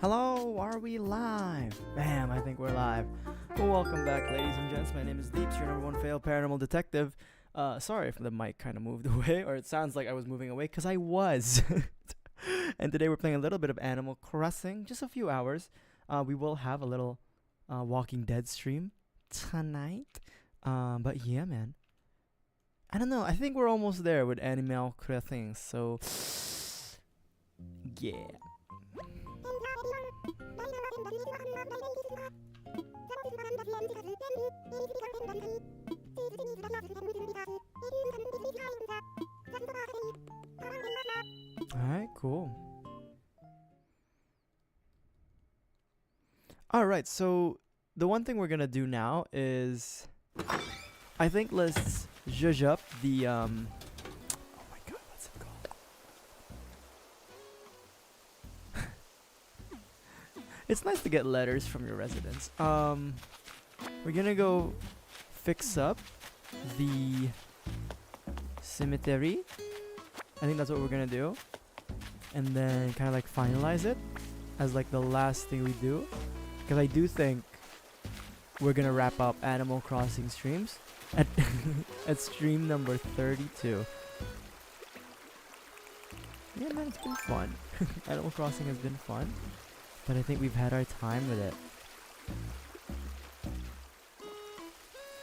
Hello, are we live? Bam, I think we're live. Well, welcome back, ladies and gents. My name is Deeps, your number one failed paranormal detective. Sorry if the mic kind of moved away, or it sounds like I was moving away, because I was. And today we're playing a little bit of Animal Crossing, just a few hours. We will have a little Walking Dead stream tonight. But yeah, man. I don't know, I think we're almost there with Animal Crossing, so... yeah. Alright, cool. Alright, so the one thing we're gonna do now is I think let's zhuzh up the oh my god, what's it called? It's nice to get letters from your residents. We're gonna go fix up the cemetery. I think that's what we're gonna do. And then kind of like finalize it as like the last thing we do. Because I do think we're gonna wrap up Animal Crossing streams at at stream number 32. Yeah, man, it's been fun. Animal Crossing has been fun, but I think we've had our time with it.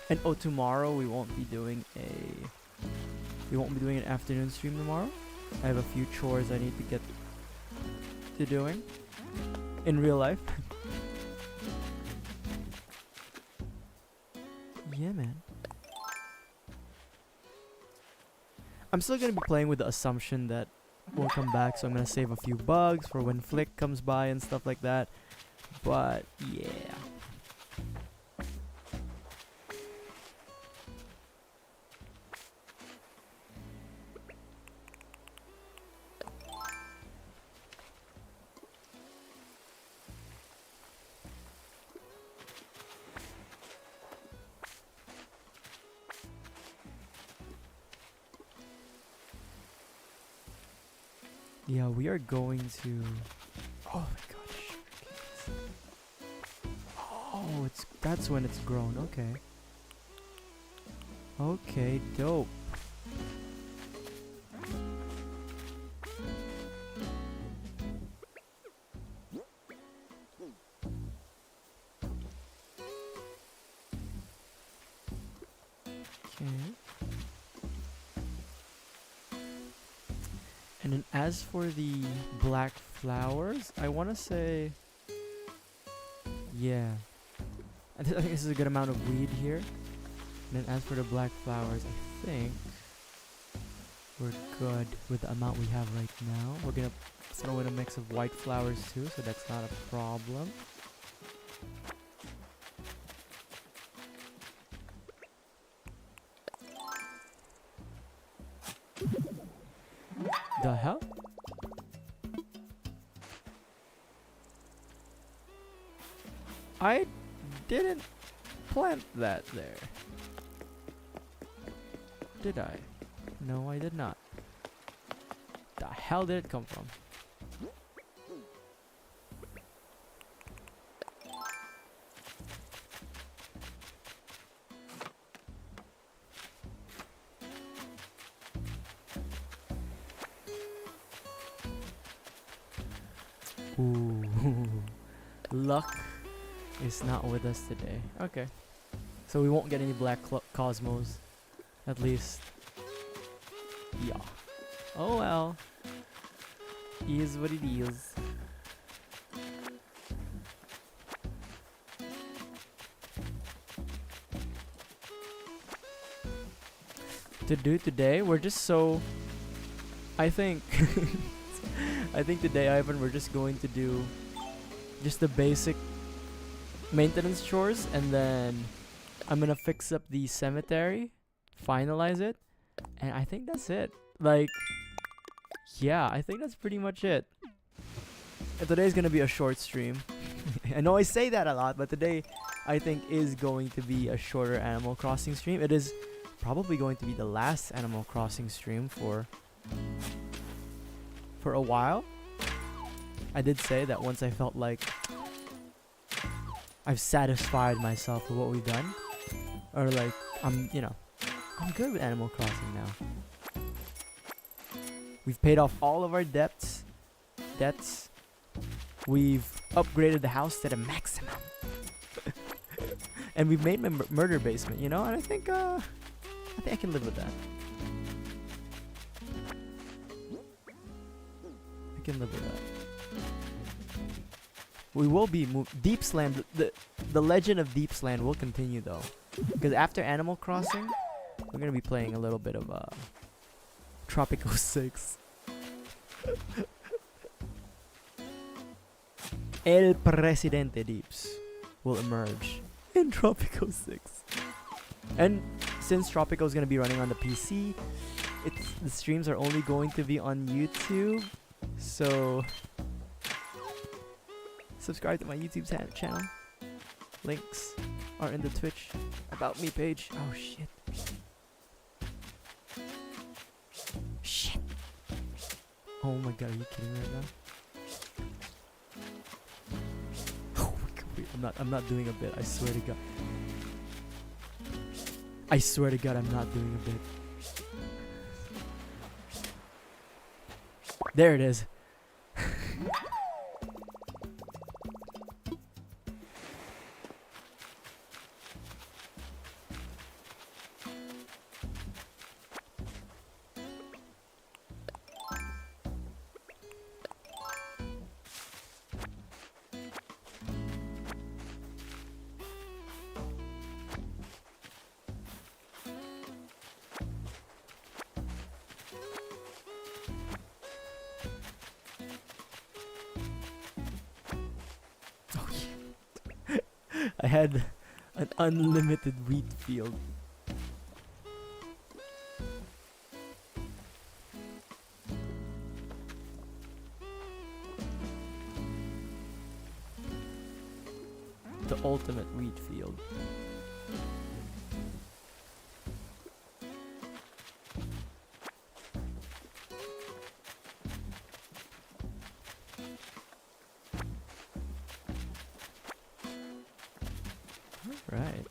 And oh, tomorrow we won't be doing an afternoon stream tomorrow. I have a few chores I need to get to doing in real life. Yeah, man. I'm still gonna be playing with the assumption that we'll come back, so I'm gonna save a few bugs for when Flick comes by and stuff like that. But yeah. Yeah, we are going to... Oh my gosh. Oh, that's when it's grown. Okay. Okay, dope. Okay. And then as for the black flowers, I want to say, yeah, I think this is a good amount of weed here. And then as for the black flowers, I think we're good with the amount we have right now. We're gonna throw in a mix of white flowers too, so that's not a problem. The hell? I didn't plant that there. Did I? No, I did not. The hell did it come from? Ooh. Luck is not with us today. Okay. So we won't get any black cosmos. At least. Yeah. Oh well. Is what it is. To do today, we're just so... I think... I think today, Ivan, we're just going to do just the basic maintenance chores, and then I'm gonna fix up the cemetery, finalize it, and I think that's it. Like, yeah, I think that's pretty much it. And today's gonna be a short stream. I know I say that a lot, but today I think is going to be a shorter Animal Crossing stream. It is probably going to be the last Animal Crossing stream for a while. I did say that once I felt like I've satisfied myself with what we've done, or like I'm good with Animal Crossing now. We've paid off all of our debts. We've upgraded the house to the maximum. And we've made my murder basement, you know, and I think I can live with that. I can live with that. We will be Deepsland. The legend of Deepsland will continue though, because after Animal Crossing, we're gonna be playing a little bit of Tropico 6. El Presidente Deeps will emerge in Tropico 6. And since Tropico is gonna be running on the PC, the streams are only going to be on YouTube. So subscribe to my YouTube channel. Links are in the Twitch About Me page. Oh shit. Shit. Oh my god, are you kidding me right now? Oh my god, wait, I'm not doing a bit, I swear to god. I swear to god I'm not doing a bit. There it is. I had an unlimited wheat field. The ultimate wheat field. Right.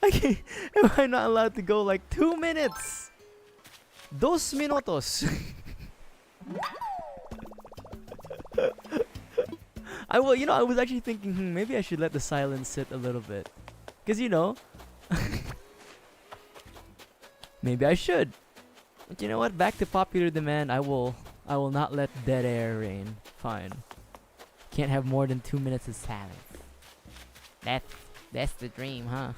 Okay, am I not allowed to go like 2 minutes? 2 minutos. I was actually thinking, maybe I should let the silence sit a little bit. Cause maybe I should. But you know what? Back to popular demand, I will not let dead air reign. Fine. Can't have more than 2 minutes of silence. That's the dream, huh?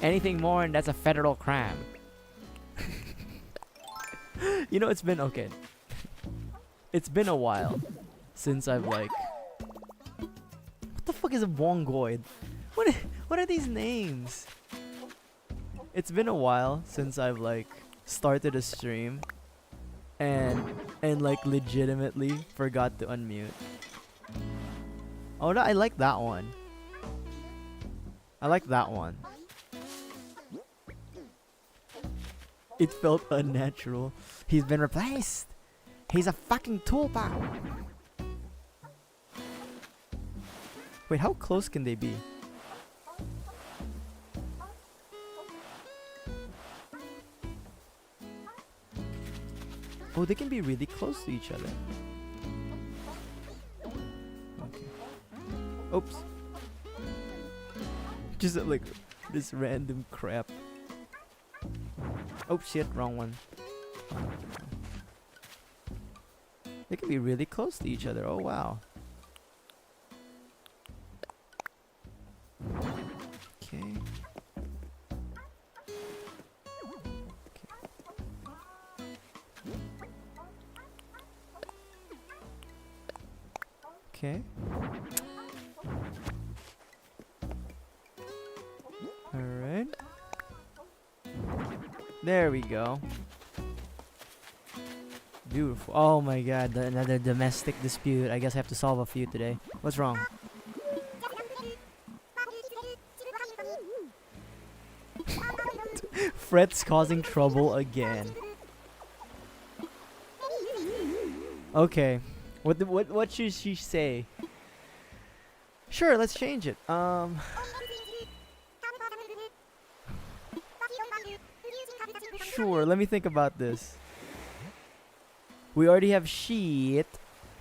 Anything more and that's a federal crime. It's been okay. It's been a while since I've like. What the fuck is a bongoid? What are these names? It's been a while since I've like started a stream and like legitimately forgot to unmute. Oh no, I like that one. I like that one. It felt unnatural. He's been replaced. He's a fucking toolbar. Wait, how close can they be? Oh, they can be really close to each other. Okay. Oops. Just like this random crap. Oh shit, wrong one. They can be really close to each other. Oh wow. Okay. Okay. Alright. There we go. Beautiful. Oh my god, another domestic dispute. I guess I have to solve a few today. What's wrong? Fret's causing trouble again. Okay. What should she say? Sure, let's change it. Sure, let me think about this. We already have sheet.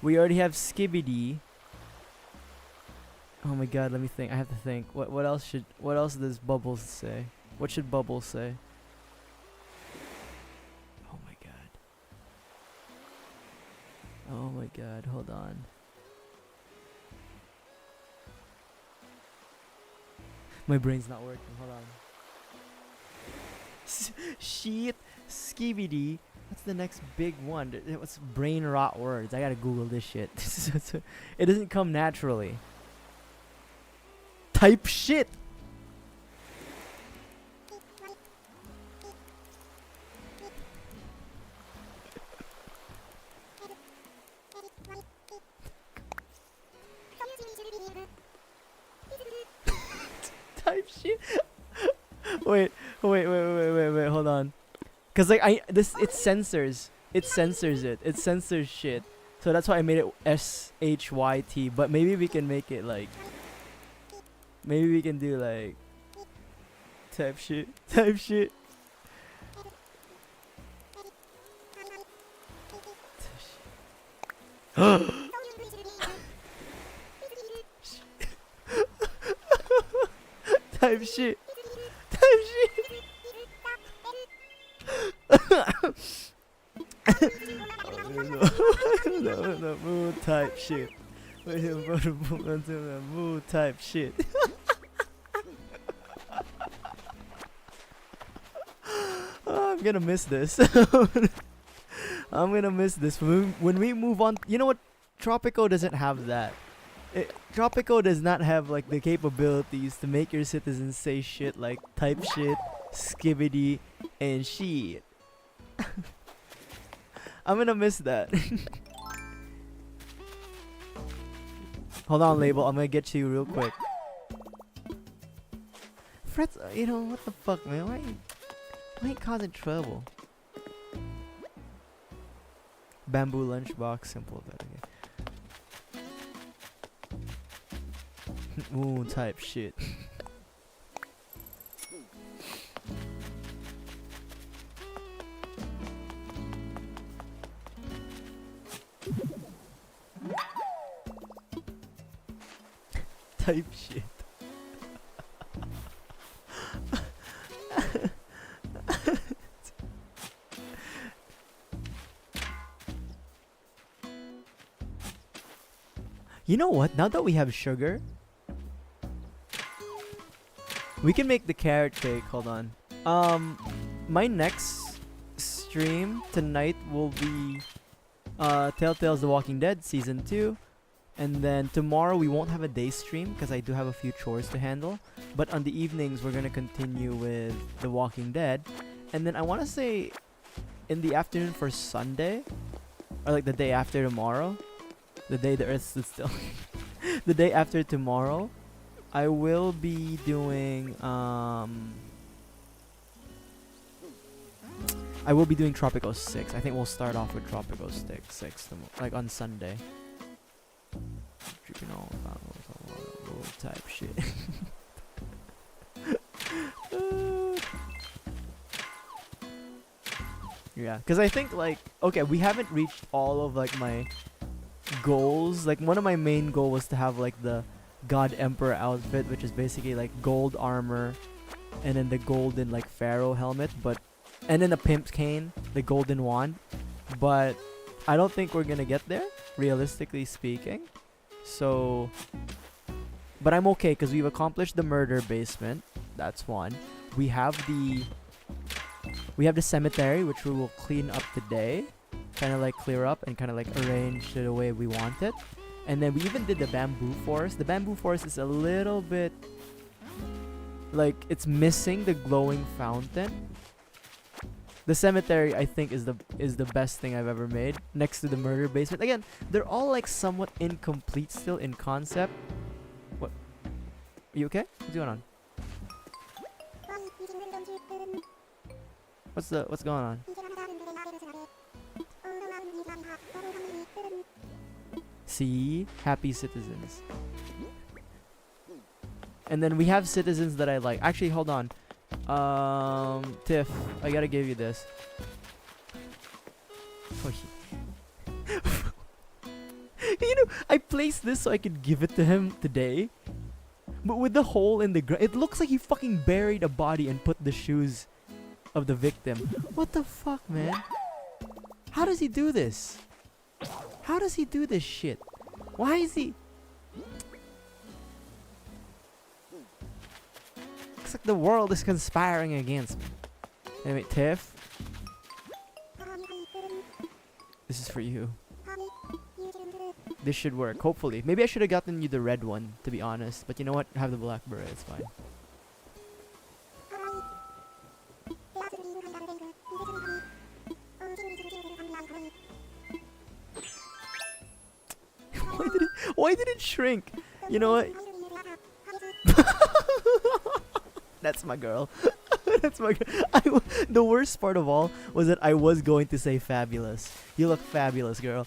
We already have skibbity. Oh my god, let me think. I have to think. What else does Bubbles say? What should Bubbles say? Oh my god. Oh my god, hold on. My brain's not working. Hold on. Sheet, skibidi. What's the next big one? What's brain rot words? I gotta Google this shit. It doesn't come naturally. Type shit. Type shit. Wait, hold on. Cause like it censors it. It censors shit. So that's why I made it SHYT. But maybe we can make it like. Maybe we can do like. Type shit. Type shit. Type shit. Type shit. No, move type shit. Move type shit. Oh, I'm gonna miss this. I'm gonna miss this when we move on. You know what? Tropico doesn't have that. Tropico does not have like the capabilities to make your citizens say shit like type shit, skibbity, and shit. I'm gonna miss that. Hold on, Label. I'm gonna get to you real quick. Fred's, you know what the fuck, man? Why you causing trouble? Bamboo lunchbox, simple but okay. Ooh, type shit. Type shit. You know what? Now that we have sugar, we can make the carrot cake. Hold on. My next stream tonight will be Telltale's The Walking Dead Season 2. And then tomorrow we won't have a day stream because I do have a few chores to handle. But on the evenings we're gonna continue with The Walking Dead. And then I wanna say in the afternoon for Sunday, or like the day after tomorrow, the day the earth stood still. The day after tomorrow, I will be doing Tropico 6. I think we'll start off with Tropico 6 like on Sunday. Tripping all about little type shit. Yeah, because I think like, okay, we haven't reached all of like my goals. Like one of my main goal was to have like the God Emperor outfit, which is basically like gold armor and then the golden like pharaoh helmet, but and then the pimp's cane, the golden wand. But I don't think we're gonna get there, realistically speaking. So, but I'm okay because we've accomplished the murder basement. That's one. We have the cemetery, which we will clean up today, kind of like clear up and kind of like arrange it the way we want it. And then we even did the bamboo forest. The bamboo forest is a little bit like it's missing the glowing fountain. The cemetery, I think, is the best thing I've ever made, next to the murder basement. Again, they're all like somewhat incomplete still in concept. What? Are you okay? What's going on? What's going on? See? Happy citizens. And then we have citizens that I like. Actually, hold on. Tiff, I gotta give you this. You know, I placed this so I could give it to him today. But with the hole in the ground, it looks like he fucking buried a body and put the shoes of the victim. What the fuck, man? How does he do this? How does he do this shit? Why is he... Looks like the world is conspiring against me. Anyway, Tiff. This is for you. This should work, hopefully. Maybe I should have gotten you the red one, to be honest. But you know what? Have the black beret, it's fine. Why did it shrink? You know what? That's my girl. That's my girl. The worst part of all was that I was going to say fabulous. You look fabulous, girl.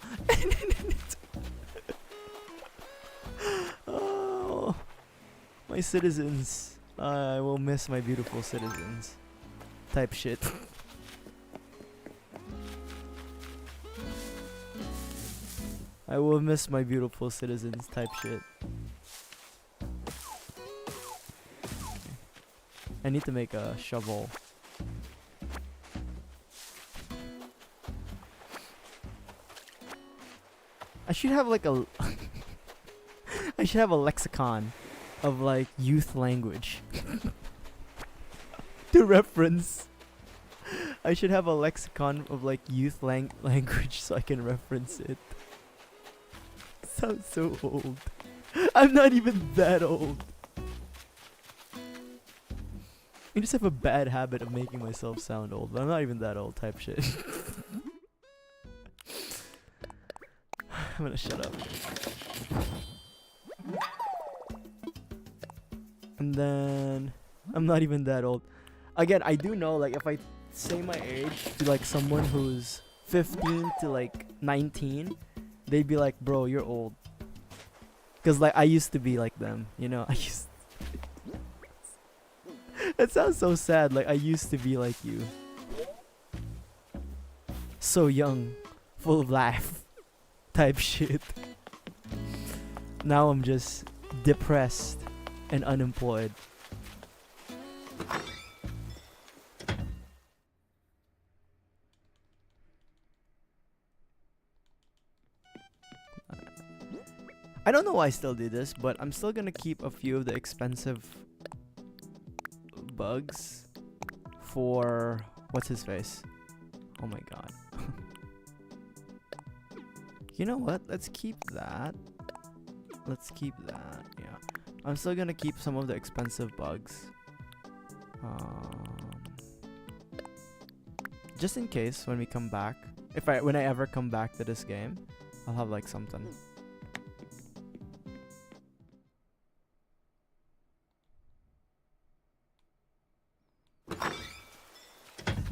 Oh, my citizens. I will miss my beautiful citizens. Type shit. I will miss my beautiful citizens type shit. I need to make a shovel. I should have like a I should have a lexicon of like youth language to reference. I should have a lexicon of like youth language so I can reference it. Sounds so old. I'm not even that old. I just have a bad habit of making myself sound old, but I'm not even that old type shit. I'm gonna shut up. And then I'm not even that old. Again, I do know like if I say my age to like someone who's 15 to like 19, they'd be like, bro, you're old. Cause like I used to be like them, you know. That sounds so sad. Like I used to be like you, so young, full of life, type shit. Now I'm just depressed and unemployed. I don't know why I still do this, but I'm still gonna keep a few of the expensive bugs for what's his face. Oh my god. You know what? Let's keep that. Let's keep that. Yeah. I'm still gonna keep some of the expensive bugs. Just in case when we come back. When I ever come back to this game, I'll have like something.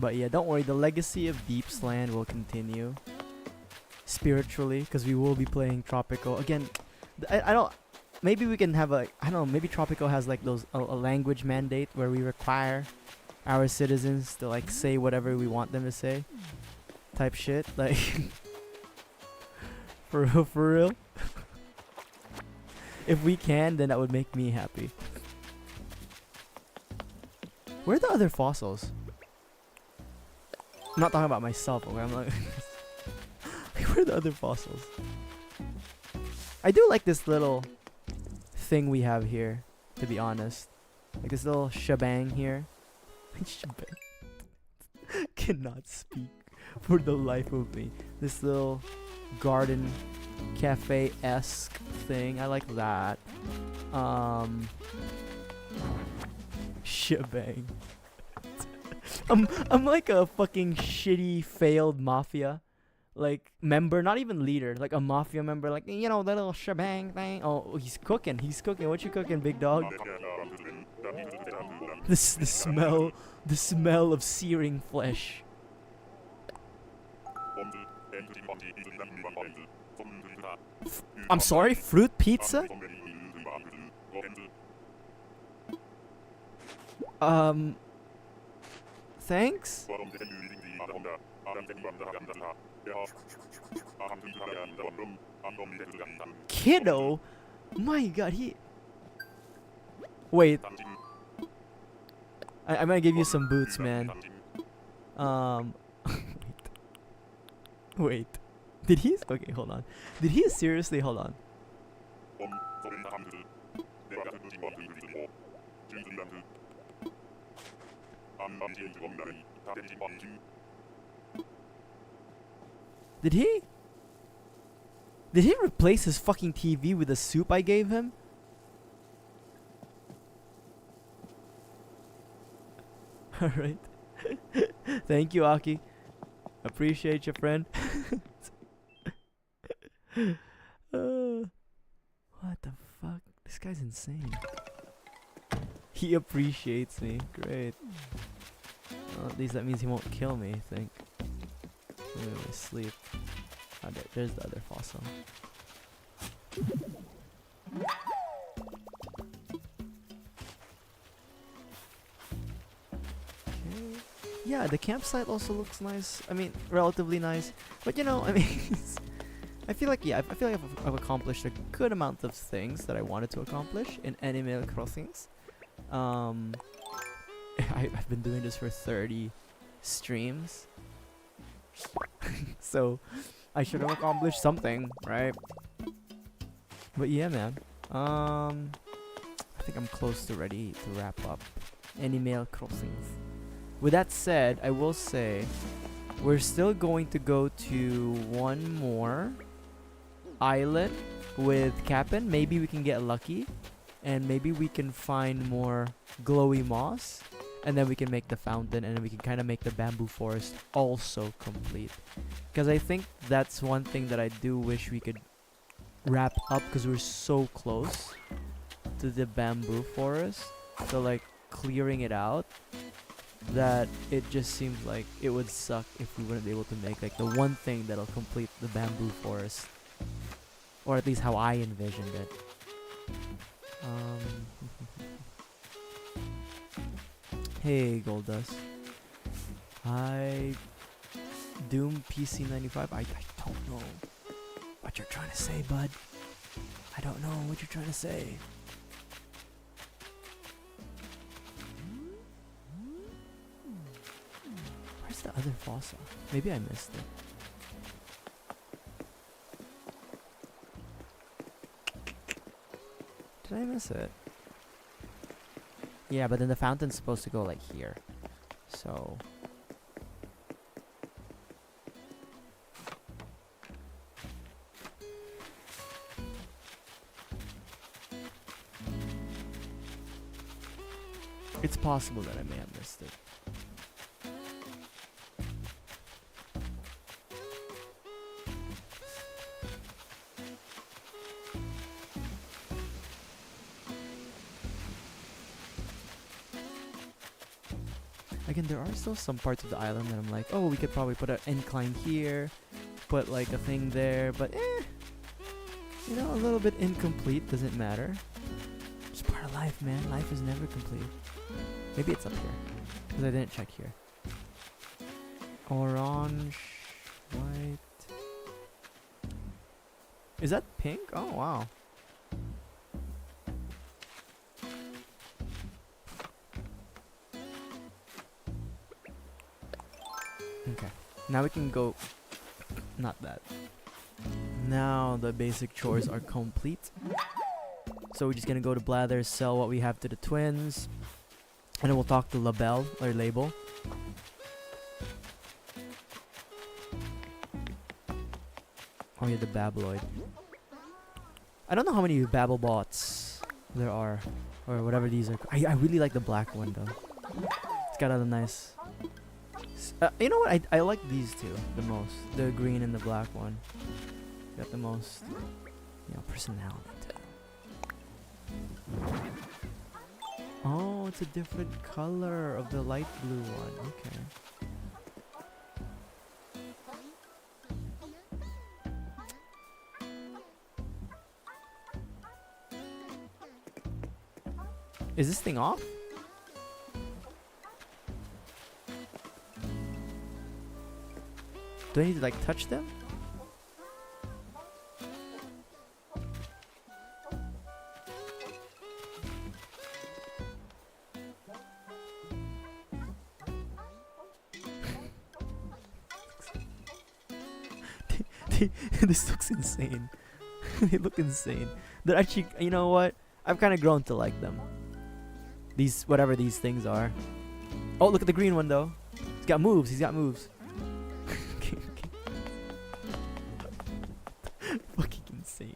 But yeah, don't worry, the legacy of Deep's Land will continue spiritually, because we will be playing Tropico again. I don't. Maybe we can have a. I don't know. Maybe Tropico has like those a language mandate where we require our citizens to like say whatever we want them to say, type shit. Like, for real, for real. If we can, then that would make me happy. Where are the other fossils? I'm not talking about myself, okay? I'm like, where are the other fossils? I do like this little thing we have here, to be honest. Like this little shebang here. Shebang. Cannot speak for the life of me. This little garden cafe-esque thing. I like that. Shebang. I'm like a fucking shitty failed mafia like member, not even leader, like a mafia member, like, you know, that little shebang thing. Oh, he's cooking. What you cooking, big dog? The smell of searing flesh. I'm sorry, fruit pizza? Thanks? Kiddo? My god, he... Wait. I'm gonna give you some boots, man. Wait. Did he... Okay, hold on. Did he seriously... Hold on. Did he? Did he replace his fucking TV with the soup I gave him? Alright. Thank you, Aki. Appreciate you, friend. What the fuck? This guy's insane. He appreciates me. Great. Well, at least that means he won't kill me, I think. Maybe we sleep. Oh, there's the other fossil. Okay. Yeah, the campsite also looks nice. I mean, relatively nice. But you know, I mean, I feel like, yeah, I feel like I've accomplished a good amount of things that I wanted to accomplish in Animal Crossings. I've been doing this for 30 streams. So I should have accomplished something, right? But yeah, man. I think I'm close to ready to wrap up Animal Crossings. With that said, I will say we're still going to go to one more island with Cap'n. Maybe we can get lucky, and maybe we can find more glowy moss, and then we can make the fountain, and then we can kind of make the bamboo forest also complete. Because I think that's one thing that I do wish we could wrap up, because we're so close to the bamboo forest. So like clearing it out, that it just seems like it would suck if we wouldn't be able to make like the one thing that'll complete the bamboo forest. Or at least how I envisioned it. Hey, Goldust. Hi, Doom PC95. I don't know what you're trying to say, bud. I don't know what you're trying to say. Where's the other fossil? Maybe I missed it. Did I miss it? Yeah, but then the fountain's supposed to go like here. So... it's possible that I may have missed it. Again, there are still some parts of the island that I'm like, oh, we could probably put an incline here, put like a thing there, but you know, a little bit incomplete, doesn't matter. It's part of life, man. Life is never complete. Maybe it's up here. Because I didn't check here. Orange, white. Is that pink? Oh wow. Okay. Now we can go. Not that. Now the basic chores are complete. So we're just gonna go to Blathers, sell what we have to the twins, and then we'll talk to Label or Label. Oh yeah, the Babeloid. I don't know how many Babel bots there are, or whatever these are. I really like the black one though. It's got a nice. You know what? I like these two the most. The green and the black one. Got the most, you know, personality. Oh, it's a different color of the light blue one. Okay. Is this thing off? Do I need to like touch them? This looks insane. They look insane. They're actually, you know what? I've kind of grown to like them. These, whatever these things are. Oh, look at the green one though. He's got moves. He's got moves. Fucking insane.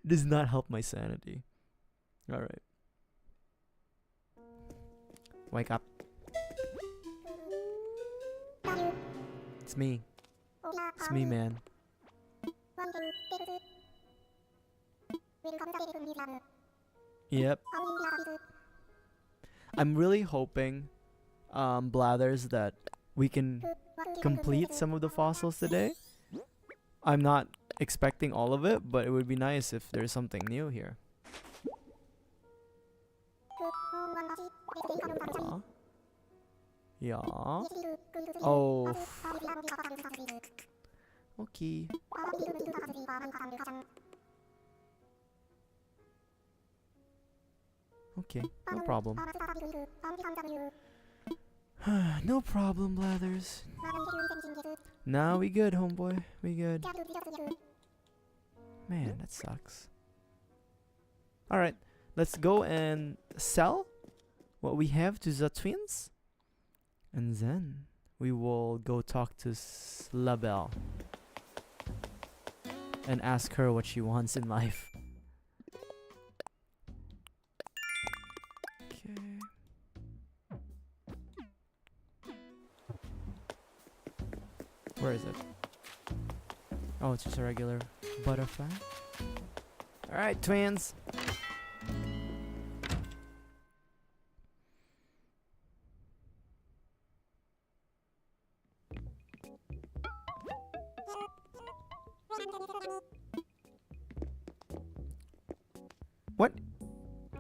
Does not help my sanity. All right. Wake up. It's me. It's me, man. Yep. I'm really hoping, Blathers, that we can complete some of the fossils today. I'm not expecting all of it, but it would be nice if there's something new here. Yeah. Oh. Okay. Okay, no problem. No problem, Blathers. Nah, we good, homeboy. We good. Man, that sucks. Alright, let's go and sell what we have to the twins. And then we will go talk to Label and ask her what she wants in life. Okay. Where is it? Oh, it's just a regular butterfly. Alright, twins. What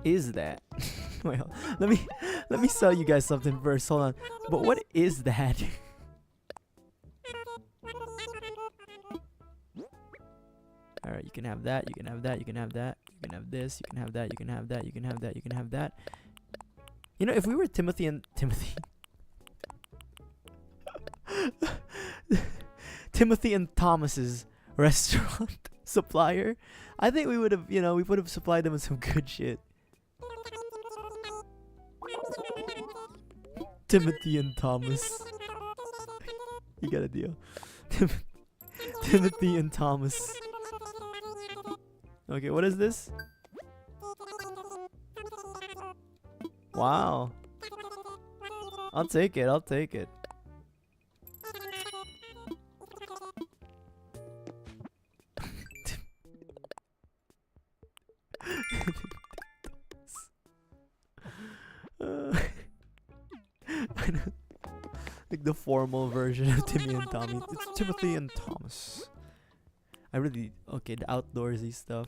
is that? Wait, let me sell you guys something first. Hold on. But what is that? Alright, you can have that, you can have that, you can have that, you can have this, you can have that, you can have that, you can have that, you can have that. You know, if we were Timothy and Thomas's restaurant supplier, I think we would have, you know, we would have supplied them with some good shit. Timothy and Thomas. You got a deal. Timothy and Thomas. Okay, what is this? Wow. I'll take it, I'll take it. Like the formal version of Timmy and Tommy. It's Timothy and Thomas. I really... Okay, the outdoorsy stuff.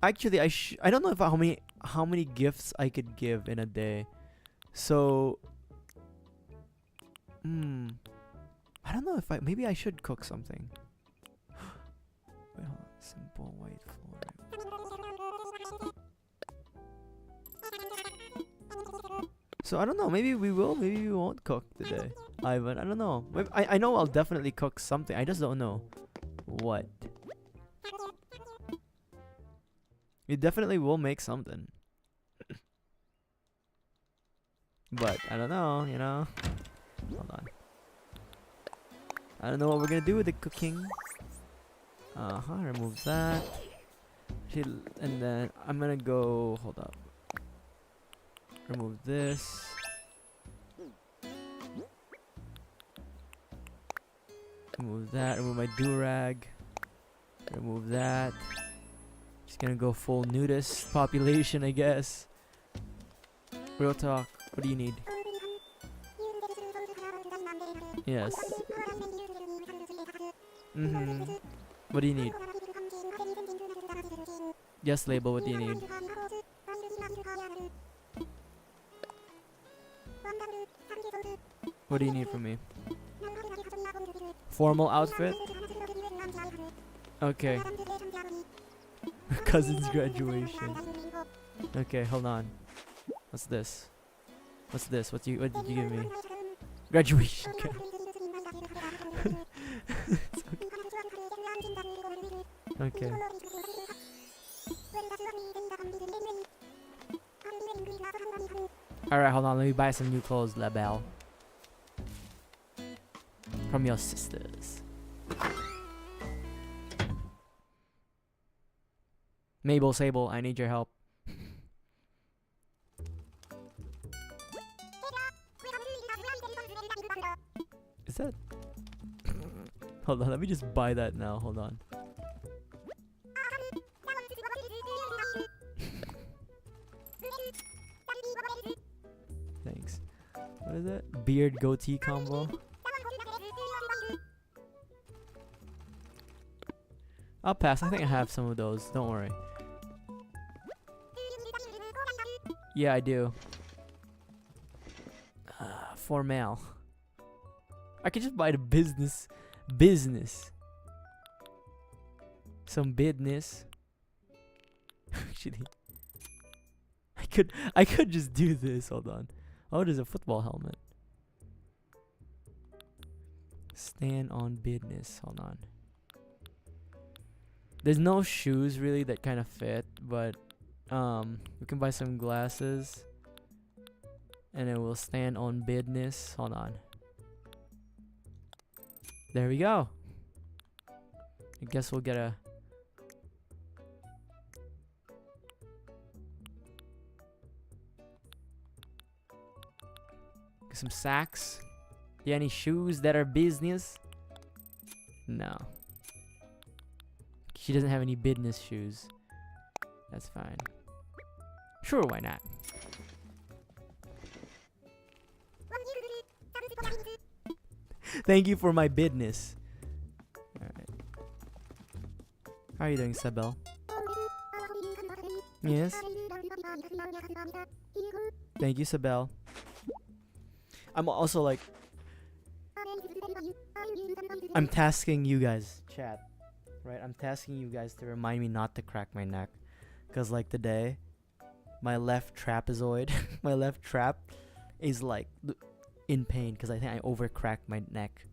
Actually, I don't know if how many gifts I could give in a day. So, I don't know if maybe I should cook something. Wait, hold on. Simple white flour. So I don't know. Maybe we will. Maybe we won't cook today. Ivan, I don't know. Maybe, I know I'll definitely cook something. I just don't know what. We definitely will make something. But I don't know. You know. Hold on. I don't know what we're gonna do with the cooking. Remove that. And then I'm gonna go. Hold up. Remove this. Remove that. Remove my do-rag. Remove that. Just gonna go full nudist population, I guess. Real talk. What do you need? Yes. What do you need? Yes, label. What do you need? What do you need from me? Formal outfit? Okay. Cousin's graduation. Okay, hold on. What's this? What's this? What did you give me? Graduation cap. Okay. Alright, hold on. Let me buy some new clothes, Labelle. From your sisters. Mabel, Sable, I need your help. Is that... Hold on, let me just buy that now. Hold on. Thanks. What is it? Beard goatee combo? I'll pass. I think I have some of those. Don't worry. Yeah, I do. Formal. I could just buy the business. Some business. Actually, I could just do this. Hold on. Oh, there's a football helmet. Stand on business. Hold on. There's no shoes really that kind of fit, but we can buy some glasses, and it will stand on business. Hold on. There we go. I guess we'll get some sacks. Do you have any shoes that are business? No. She doesn't have any business shoes. That's fine. Sure, why not? Thank you for my business. Alright. How are you doing, Sabel? Yes? Thank you, Sabel. I'm also like... I'm tasking you guys, chat. Right? I'm tasking you guys to remind me not to crack my neck. Because like today, my left trapezoid, my left trap is like in pain because I think I overcracked my neck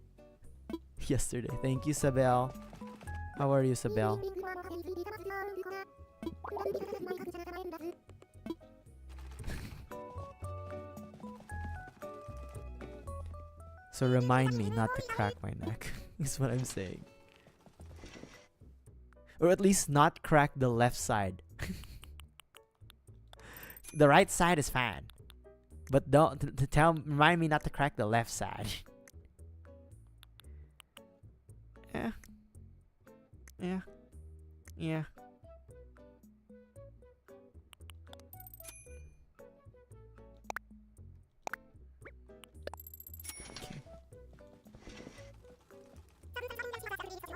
yesterday. Thank you, Sabel. How are you, Sabel? So remind me not to crack my neck, is what I'm saying. Or at least not crack the left side. The right side is fine. But don't remind me not to crack the left side. Yeah. Yeah. Yeah. Okay.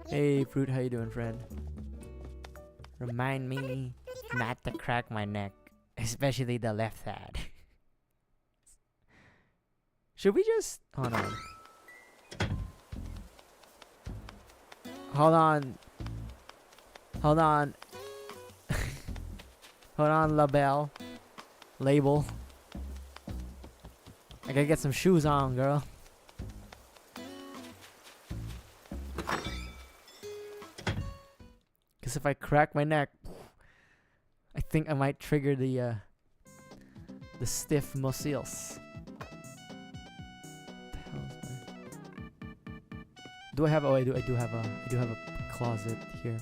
Hey, Fruit, how you doing, friend? Remind me. not to crack my neck, especially the left side. Should we just hold on? Hold on. Hold on. Hold on, label. Label. I gotta get some shoes on, girl. Cause if I crack my neck, I think I might trigger the stiff muscles. Do I have? Oh, I do. I do have a closet here.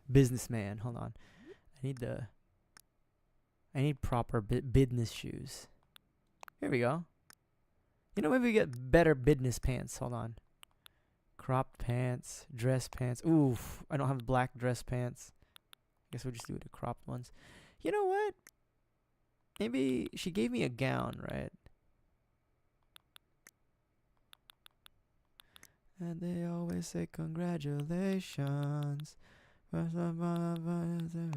Businessman. Hold on. I need proper business shoes. Here we go. You know, maybe we get better business pants. Hold on. Cropped pants, dress pants. Oof, I don't have black dress pants. Guess we'll just do the cropped ones. You know what? Maybe she gave me a gown, right? And they always say congratulations.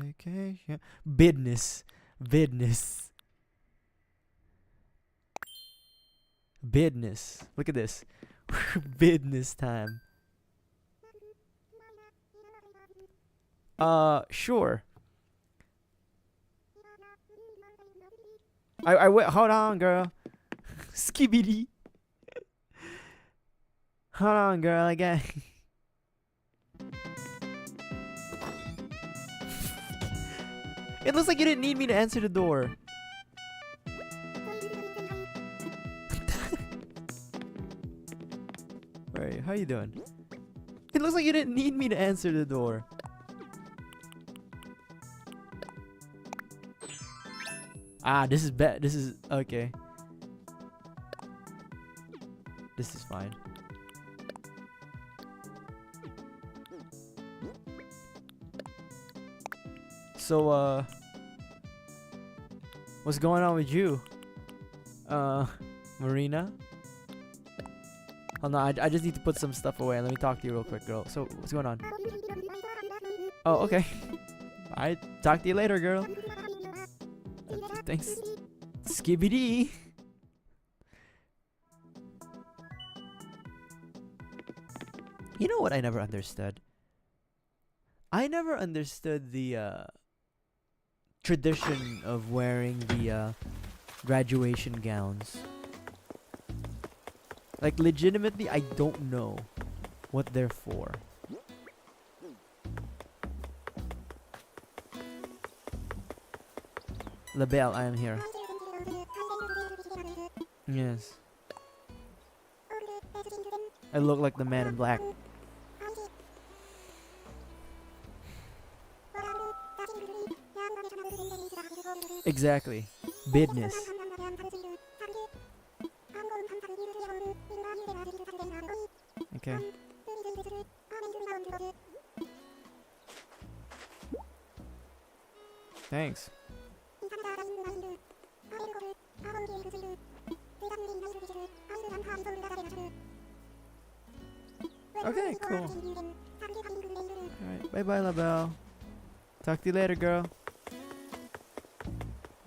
Vacation. Business. Business. Look at this. Business time. Sure. I wait. Hold on, girl. Skibidi. Hold on, girl. I got. It looks like you didn't need me to answer the door. Alright, how you doing? It looks like you didn't need me to answer the door. Ah, this is bad. This is okay. This is fine. So, what's going on with you? Marina? Hold on, I just need to put some stuff away. Let me talk to you real quick, girl. So, what's going on? Oh, okay. Alright, talk to you later, girl. Thanks. Skibidi. You know what I never understood? I never understood the tradition of wearing the graduation gowns. Like, legitimately, I don't know what they're for. Labelle, I am here. Yes. I look like the man in black. Exactly. Business. Okay. Thanks. Okay, cool. Alright, bye-bye, LaBelle. Talk to you later, girl.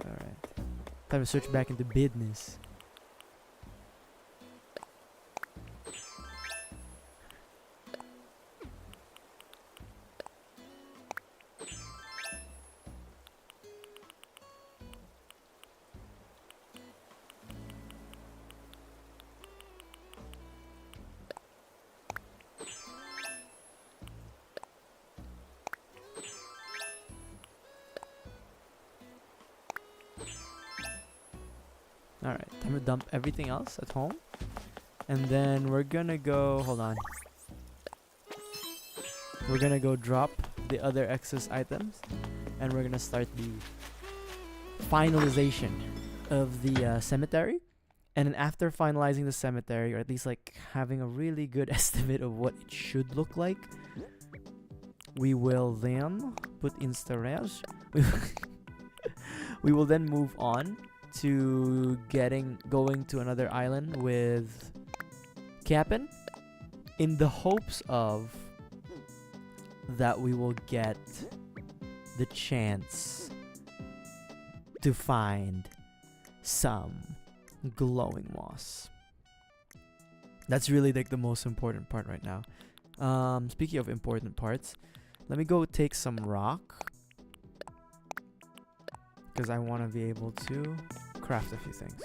Alright. Time to switch back into business. Alright, time to dump everything else at home. And then we're gonna go, hold on. We're gonna go drop the other excess items. And we're gonna start the finalization of the cemetery. And then after finalizing the cemetery, or at least like having a really good estimate of what it should look like, we will then put in storage. We will then move on to going to another island with Cap'n in the hopes of that we will get the chance to find some glowing moss. That's really like the most important part right now. Speaking of important parts, let me go take some rock because I want to be able to craft a few things.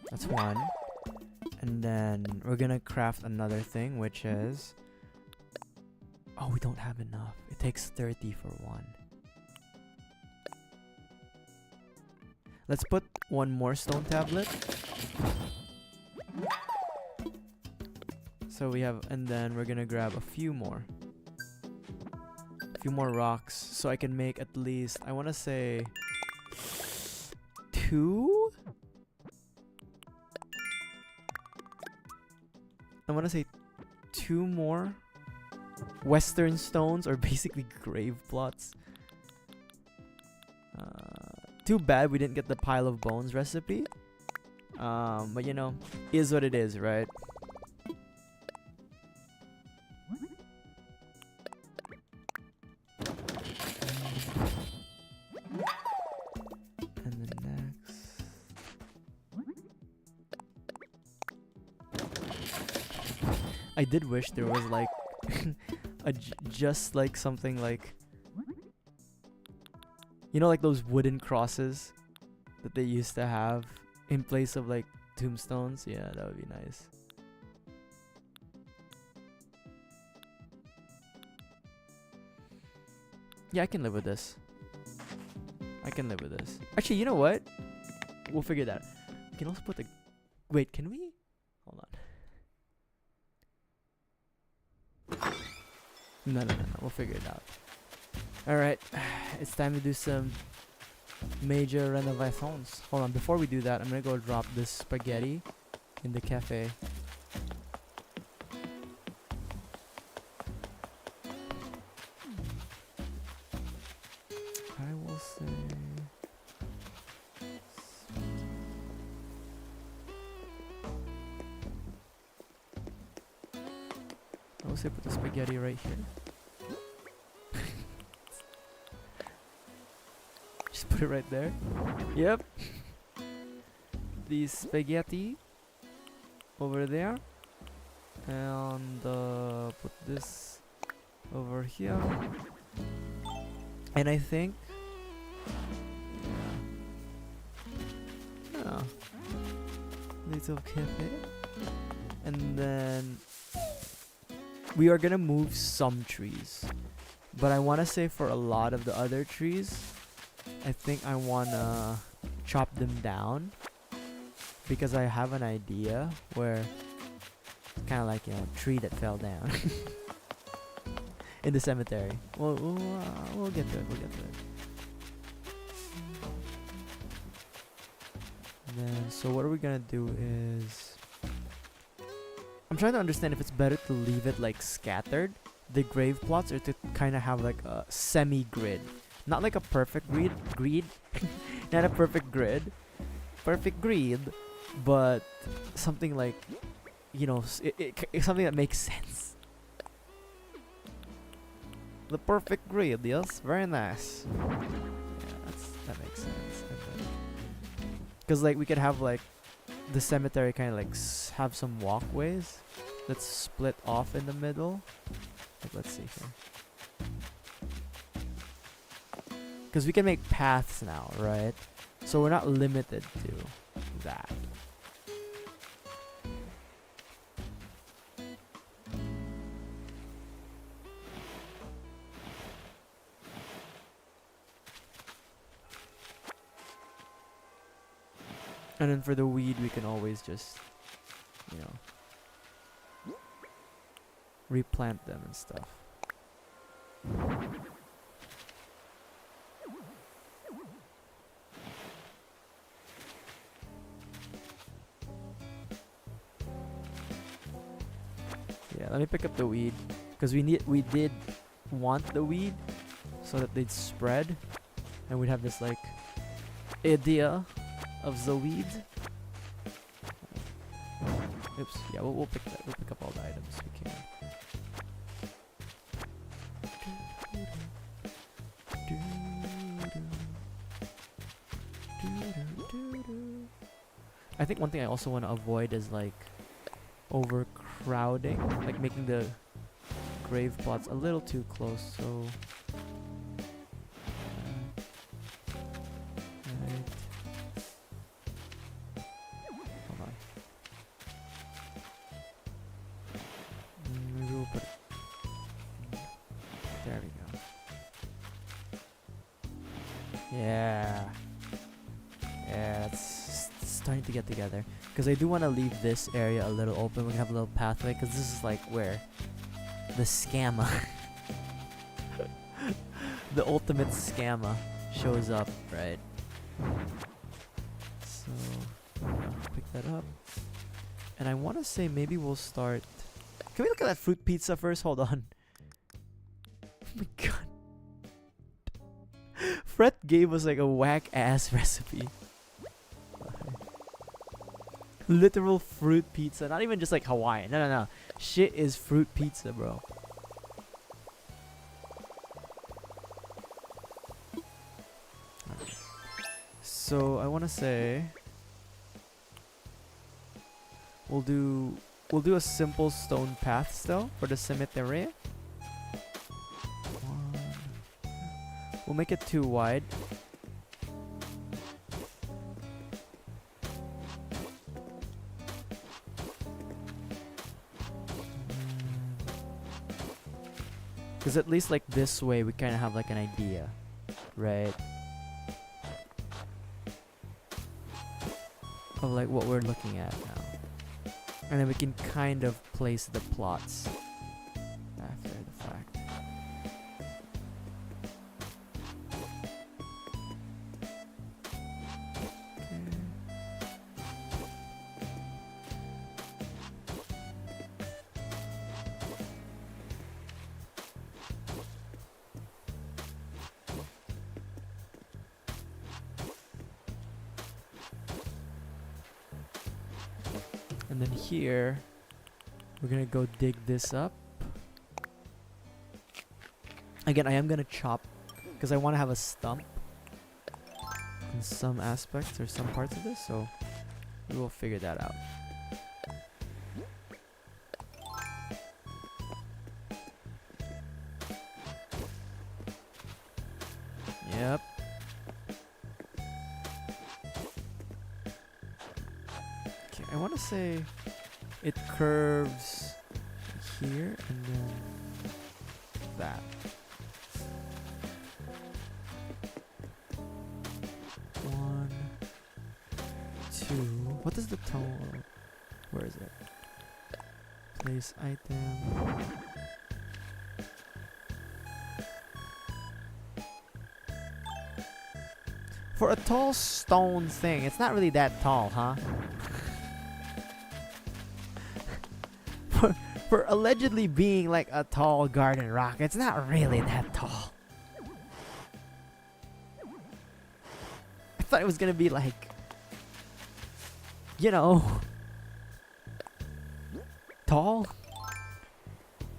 That's one. And then we're gonna craft another thing, which is... Oh, we don't have enough. It takes 30 for one. Let's put one more stone tablet. So we have... And then we're gonna grab a few more. A few more rocks. So I can make at least... I want to say... 2? I want to say 2 more western stones, or basically grave plots. Too bad we didn't get the pile of bones recipe. But you know, is what it is, right? And the next... I did wish there was like just like something like, you know, like those wooden crosses that they used to have in place of like tombstones. Yeah, that would be nice. Yeah, I can live with this. I can live with this. Actually, you know what? We'll figure that out. We can also put the... Wait, can we? Hold on. No. We'll figure it out. Alright. It's time to do some major renovations. Hold on. Before we do that, I'm gonna go drop this spaghetti in the cafe. I will say... put the spaghetti right here. Just put it right there. Yep. The spaghetti over there. And put this over here. And I think... Yeah. Little cafe. And then... we are gonna move some trees, but I want to say for a lot of the other trees, I think I want to chop them down because I have an idea where kind of like, you know, tree that fell down in the cemetery. We'll get to it. We'll get to it. And then, so what are we gonna do is... I'm trying to understand if it's better to leave it like scattered, the grave plots, or to kind of have like a semi-grid. Not like a perfect grid. Not a perfect grid. Perfect grid, but something like, you know, it's something that makes sense. The perfect grid, yes? Very nice. Yeah, that makes sense. Because like we could have like the cemetery kind of like have some walkways that's split off in the middle. Like, let's see here. Because we can make paths now, right? So we're not limited to that. And then for the weed, we can always just, you know, replant them and stuff. Yeah, let me pick up the weed. Because we did want the weed so that they'd spread. And we'd have this like idea of the weed. Oops. Yeah, we'll pick that. We'll pick up all the items we can. I think one thing I also want to avoid is like overcrowding, like making the grave plots a little too close. So right. Hold on. Maybe we'll put it. There we go. Yeah. Yeah, it's starting to get together. Because I do want to leave this area a little open. We can have a little pathway. Because this is like where the scammer, the ultimate scammer, shows up, right? So, pick that up. And I want to say maybe we'll start. Can we look at that fruit pizza first? Hold on. Oh my god. Fred gave us like a whack ass recipe. Literal fruit pizza, not even just like Hawaiian. No. Shit is fruit pizza, bro. So I want to say we'll do a simple stone path still for the cemetery. We'll make it too wide. Because at least like this way we kind of have like an idea, right? Of like what we're looking at now. And then we can kind of place the plots after the fact. And then here, we're gonna go dig this up. Again, I am gonna chop because I want to have a stump in some aspects or some parts of this, so we will figure that out. Yep. Okay, I want to say it curves here and then that. One, two. What is the tone? Where is it? Place item. For a tall stone thing, it's not really that tall, huh? For allegedly being like a tall garden rock, it's not really that tall. I thought it was gonna be like, you know, tall.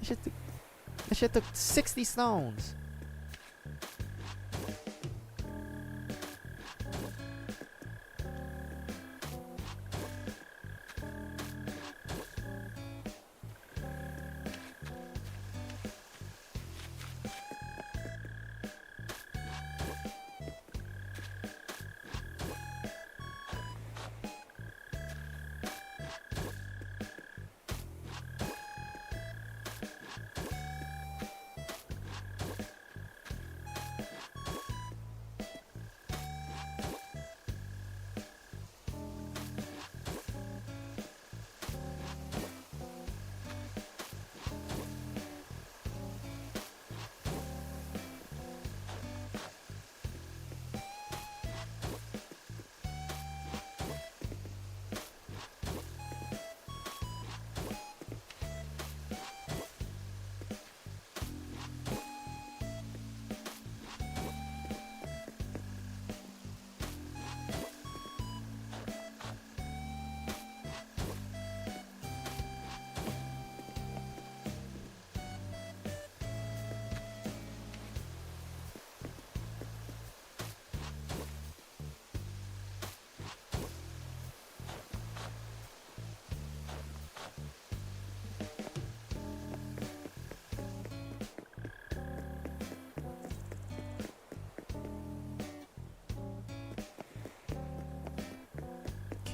That shit took 60 stones.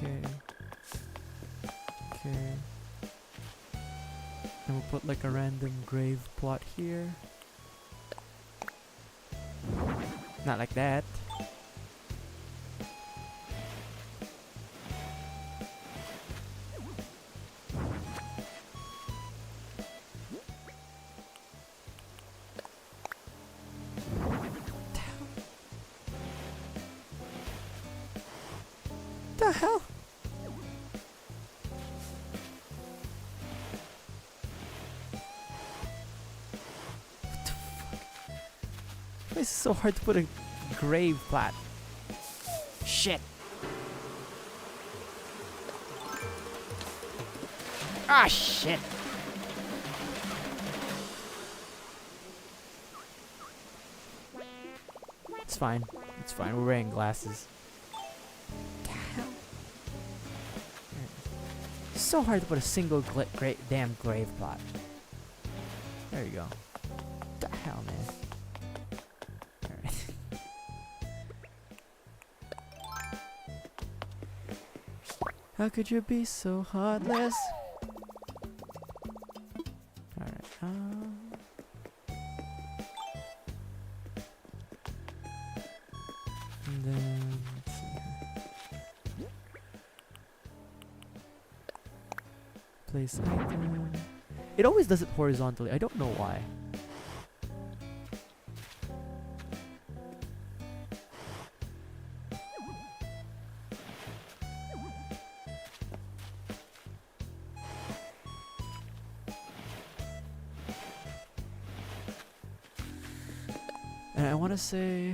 Okay. Okay. And we'll put like a random grave plot here. Not like that. The hell? What the fuck? Why is it so hard to put a grave plot? Shit. Ah, shit. It's fine. It's fine. We're wearing glasses. It's so hard to put a single damn grave plot. There you go. What the hell, man? Alright. How could you be so heartless? Alright, and then, let's see here. Place item. It always does it horizontally. I don't know why. And I want to say...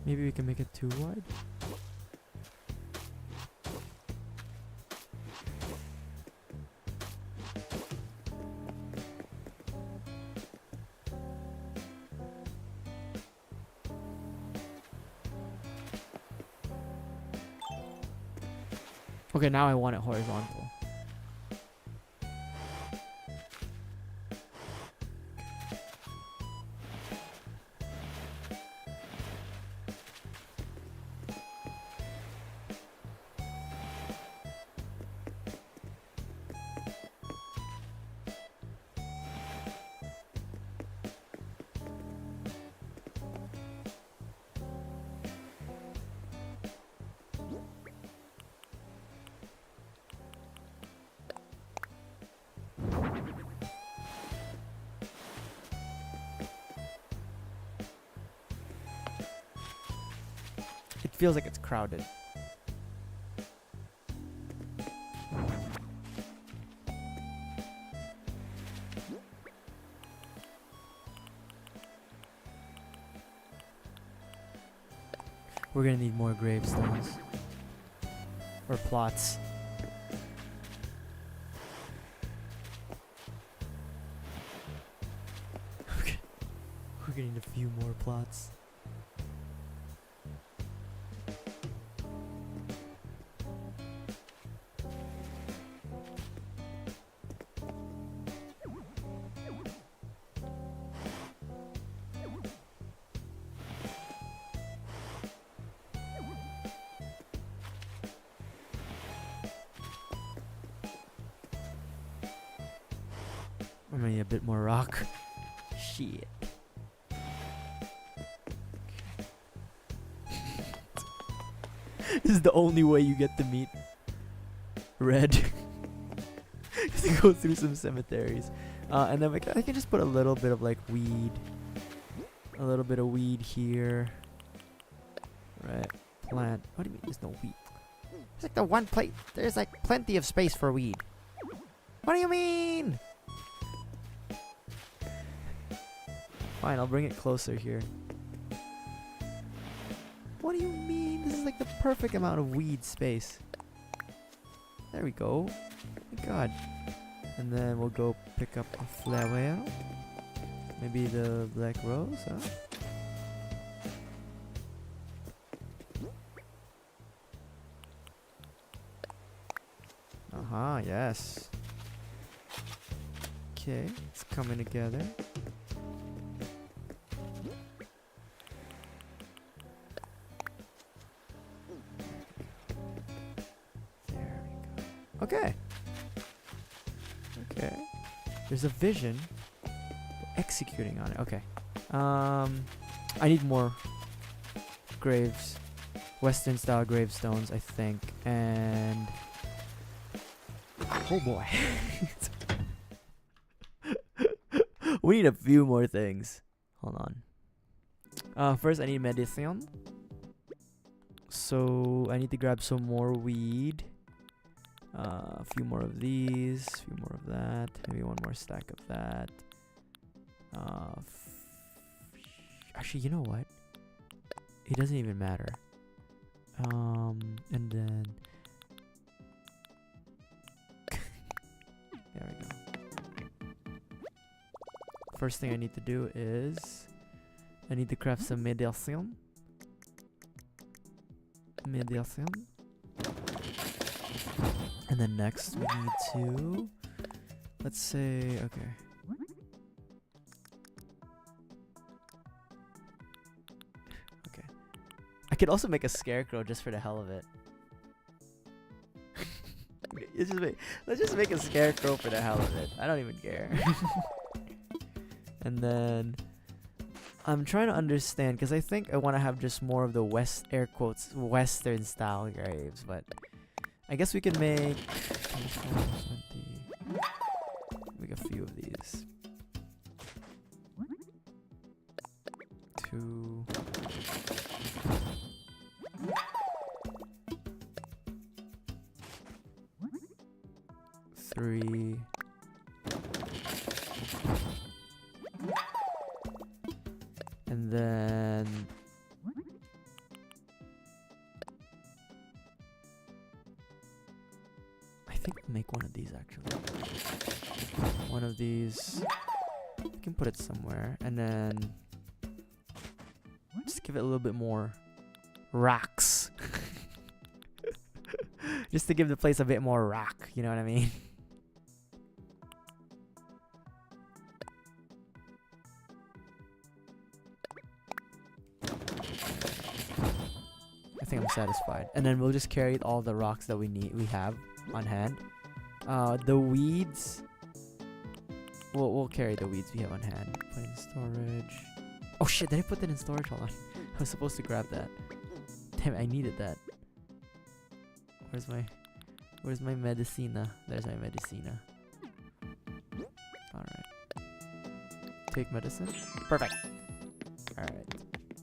Maybe we can make it too wide. Okay, now I want it horizontal. It feels like it's crowded. We're gonna need more gravestones. Or plots. Okay. We're gonna need a few more plots. I mean, a bit more rock. Shit. This is the only way you get to meet Red. Is to go through some cemeteries. And then I can just put a little bit of like weed. A little bit of weed here. Right. Plant. What do you mean there's no weed? It's like the one place. There's like plenty of space for weed. What do you mean? Fine, I'll bring it closer here. What do you mean? This is like the perfect amount of weed space. There we go. Oh my god. And then we'll go pick up a flower. Maybe the black rose, huh? Ah, yes. Okay, it's coming together. There we go. Okay. Okay. There's a vision. Executing on it. Okay. I need more graves. Western style gravestones, I think. And oh boy. We need a few more things. Hold on. First I need medicine. So I need to grab some more weed. A few more of these, a few more of that, maybe one more stack of that. Actually, you know what? It doesn't even matter. And then there we go. First thing I need to do is I need to craft some medicine. And then next we need to, let's say, okay. Okay. I could also make a scarecrow just for the hell of it. Let's just make a scarecrow for the hell of it. I don't even care. And then I'm trying to understand, because I think I want to have just more of the air quotes, Western style graves, but I guess we can make a few of these. 2. 3. And then I think I'll make one of these actually. One of these. We can put it somewhere, and then just give it a little bit more rocks. Just to give the place a bit more rock, you know what I mean? I think I'm satisfied. And then we'll just carry all the rocks that we have on hand. The weeds, we'll carry the weeds we have on hand. Put in storage. Oh shit, did I put that in storage? Hold on. I was supposed to grab that. Damn it, I needed that. Where's my medicina? There's my medicina. Alright. Take medicine. Perfect. Alright.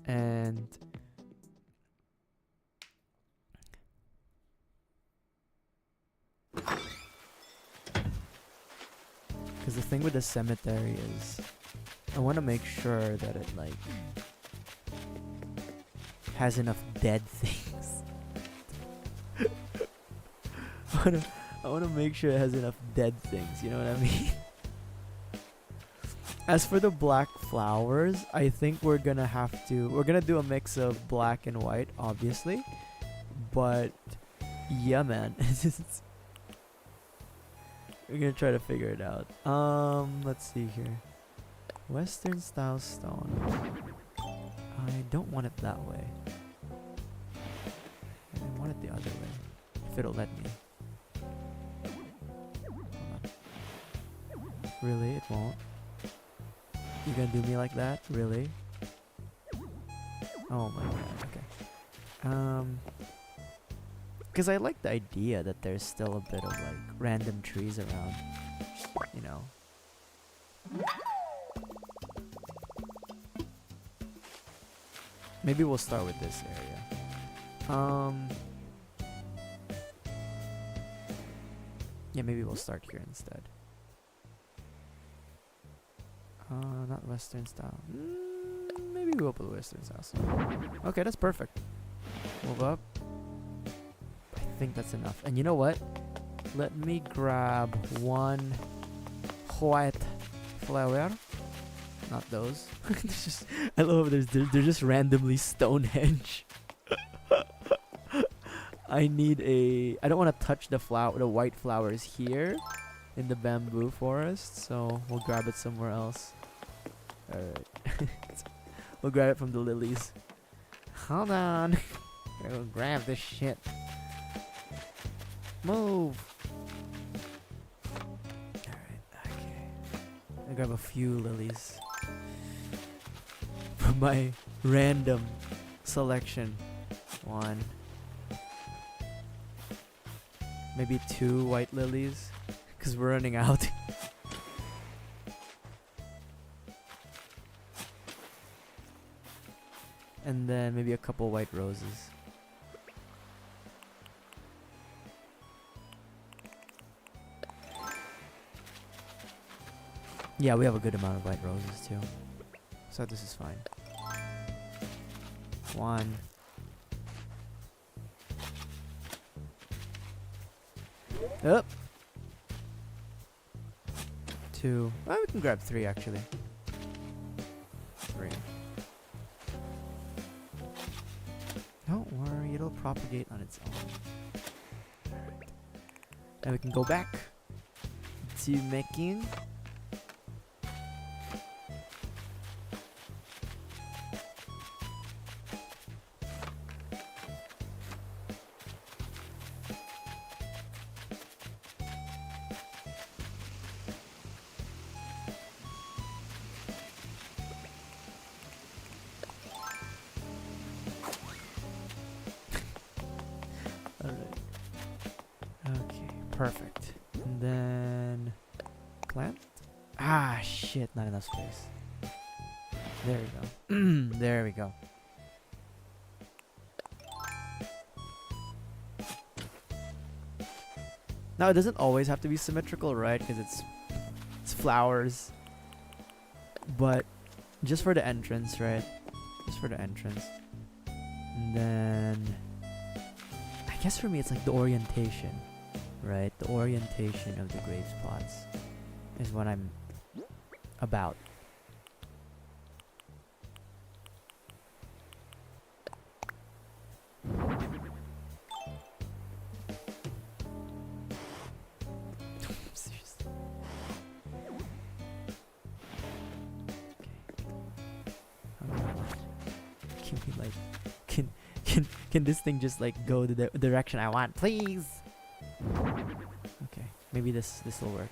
And because the thing with the cemetery is I want to make sure that it like has enough dead things. I wanna make sure it has enough dead things, you know what I mean? As for the black flowers, I think we're gonna do a mix of black and white, obviously. But yeah, man. We're gonna try to figure it out. Let's see here. Western style stone. I don't want it that way. I want it the other way. If it'll let me. Really? It won't? You gonna do me like that? Really? Oh my god, okay. Because I like the idea that there's still a bit of like random trees around, you know. Maybe we'll start with this area. Yeah, maybe we'll start here instead. Not Western style. Maybe we'll put Western style. Okay, that's perfect. Move up. I think that's enough. And you know what? Let me grab one white flower. Not those. I love they're just randomly Stonehenge. I need a. I don't want to touch the white flowers here in the bamboo forest, so we'll grab it somewhere else. Alright. We'll grab it from the lilies. Hold on. I'll grab this shit. Move. Alright, okay. I'll grab a few lilies from my random selection. 1. Maybe 2 white lilies. Because we're running out. And then maybe a couple white roses. Yeah, we have a good amount of white roses too. So this is fine. 1. Up. 2. Well, we can grab 3 actually. 3. Don't worry, it'll propagate on its own. Alright. Now we can go back to making. Perfect. And then plant. Ah, shit, not enough space. There we go. There we go. Now it doesn't always have to be symmetrical, right? Because it's flowers. But just for the entrance, right? Just for the entrance. And then I guess for me it's like the orientation. Right, the orientation of the grave plots is what I'm about. Seriously. Okay. Can we like, can this thing just like go to the direction I want, please? Okay, maybe this will work.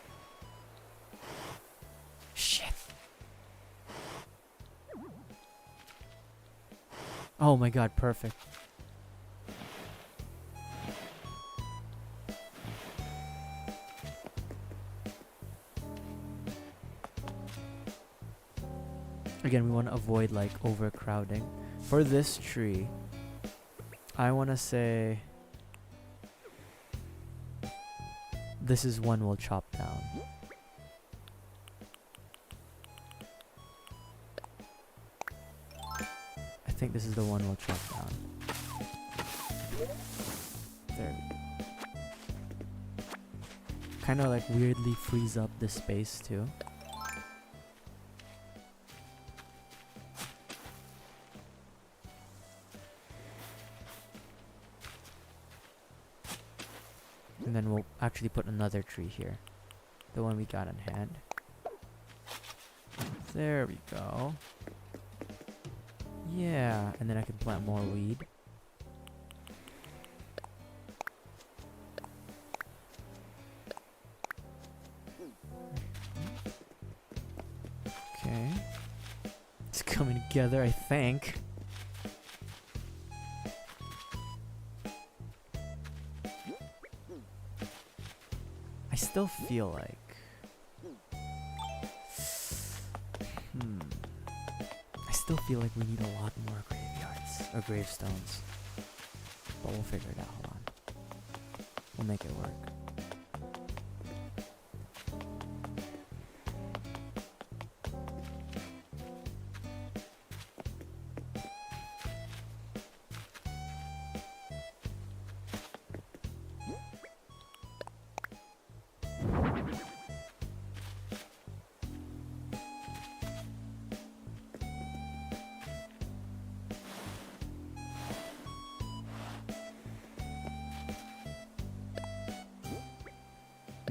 Shit. Oh my god, perfect. Again, we want to avoid like overcrowding. For this tree, I want to say this is one we'll chop down. I think this is the one we'll chop down. There. Kind of like weirdly frees up the space too. And then we'll actually put another tree here. The one we got in hand. There we go. Yeah, and then I can plant more weed. Okay. It's coming together, I think. I still feel like I still feel like we need a lot more graveyards or gravestones. But we'll figure it out. Hold on. We'll make it work.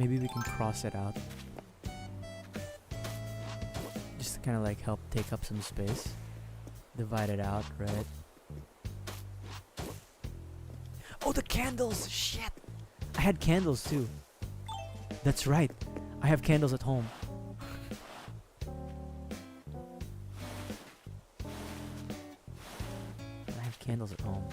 Maybe we can cross it out. Just to kind of like help take up some space. Divide it out, right? Oh, the candles! Shit! I had candles too. That's right. I have candles at home. I have candles at home.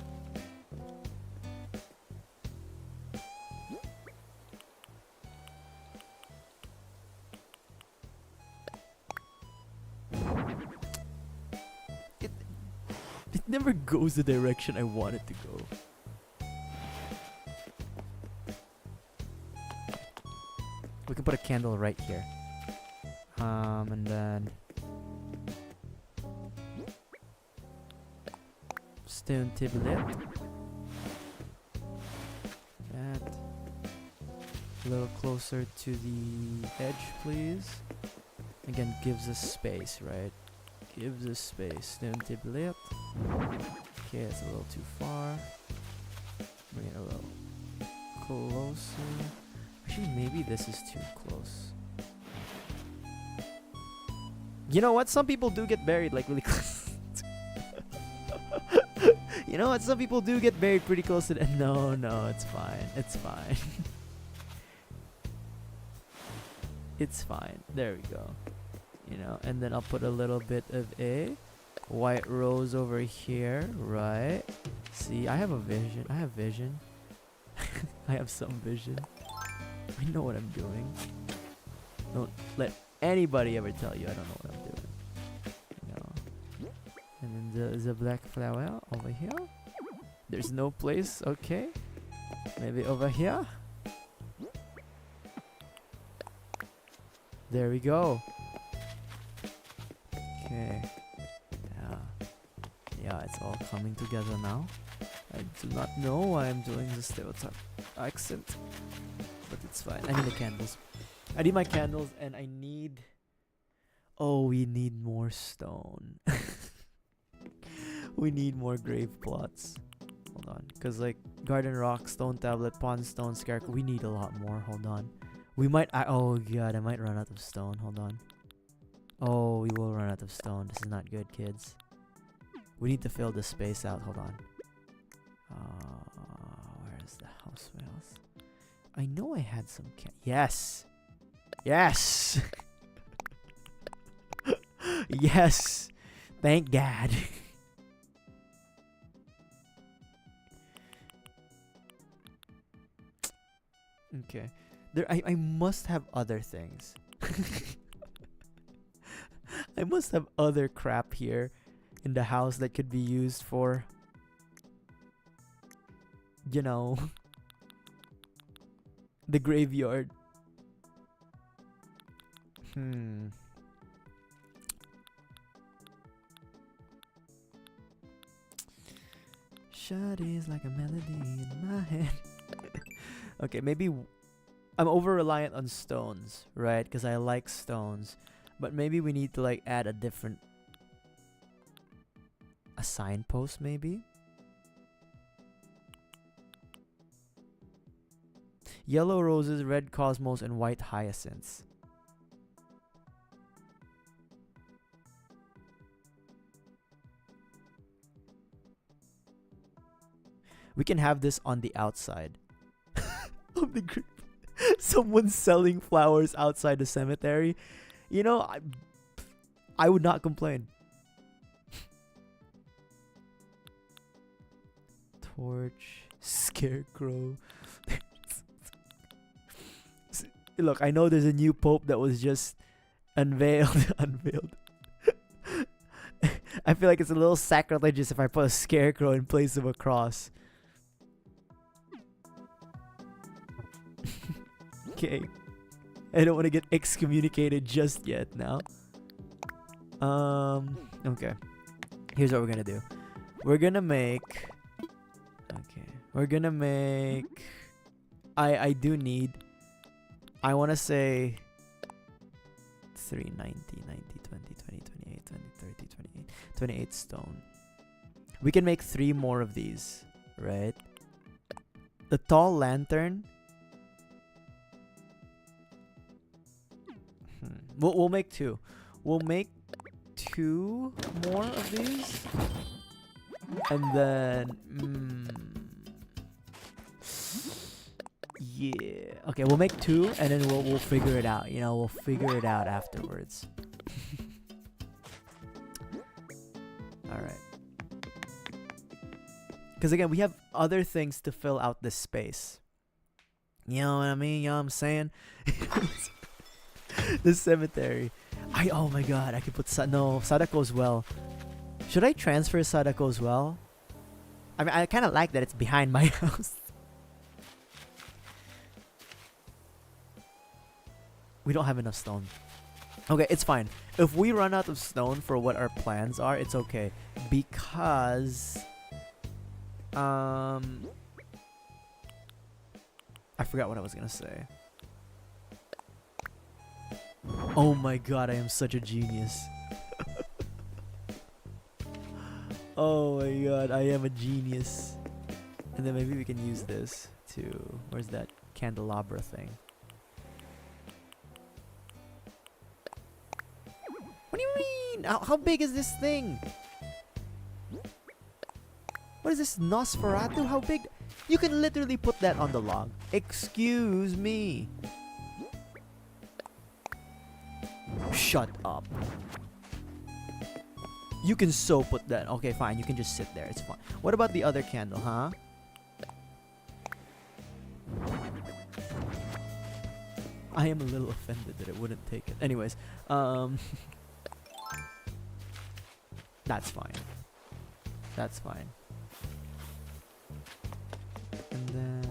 It never goes the direction I want it to go. We can put a candle right here. And then stone tablet. That a little closer to the edge, please. Again, gives us space, right? Gives us space. Stone tablet. Okay, it's a little too far. Bring it a little closer. Actually, maybe this is too close. You know what? Some people do get buried like really close. You know what? Some people do get buried pretty close to the... No, no, it's fine. It's fine. It's fine. There we go. You know, and then I'll put a little bit of a white rose over here, right? See, I have a vision. I have vision. I have some vision. I know what I'm doing. Don't let anybody ever tell you I don't know what I'm doing. No. And then the black flower over here. There's no place. Okay. Maybe over here. There we go. Okay. Yeah. Yeah, it's all coming together now. I do not know why I'm doing the stereotype accent. But it's fine. I need the candles. I need my candles and I need... Oh, we need more stone. We need more grave plots. Hold on. Because like garden rock, stone tablet, pond stone, scarecrow. We need a lot more. Hold on. We might... oh god, I might run out of stone. Hold on. Oh, we will run out of stone. This is not good, kids. We need to fill this space out. Hold on. Where's the house? Where else? I know I had some yes! Yes! Yes! Thank God. Okay. I must have other things. I must have other crap here in the house that could be used for, you know, the graveyard. Shawty's like a melody in my head. Okay, maybe I'm over reliant on stones, right? Because I like stones. But maybe we need to like add a different... a signpost maybe? Yellow roses, red cosmos, and white hyacinths. We can have this on the outside of the group. Someone's selling flowers outside the cemetery. You know, I would not complain. Torch, scarecrow. Look, I know there's a new pope that was just unveiled. I feel like it's a little sacrilegious if I put a scarecrow in place of a cross. Okay. I don't want to get excommunicated just yet now. Okay. Here's what we're gonna do. We're gonna make... Okay. We're gonna make... I do need... I want to say... 3, 90, 20, 28, 20, 30, 28. 28 stone. We can make 3 more of these, right? The tall lantern... We'll make 2. We'll make 2 more of these, and then yeah. Okay, we'll make 2, and then we'll figure it out. You know, we'll figure it out afterwards. All right. Because again, we have other things to fill out this space. You know what I mean? You know what I'm saying? The cemetery. Oh my god, I can put no, Sadako's well. Should I transfer Sadako's well? I mean, I kind of like that it's behind my house. We don't have enough stone. Okay, it's fine. If we run out of stone for what our plans are, it's okay. Because I forgot what I was gonna say. Oh my god, I am such a genius. Oh my god, I am a genius. And then maybe we can use this to... Where's that candelabra thing? What do you mean? How big is this thing? What is this, Nosferatu? How big? You can literally put that on the log. Excuse me. Shut up. You can so put that. Okay, fine. You can just sit there. It's fine. What about the other candle, huh? I am a little offended that it wouldn't take it. Anyways, that's fine. That's fine. And then,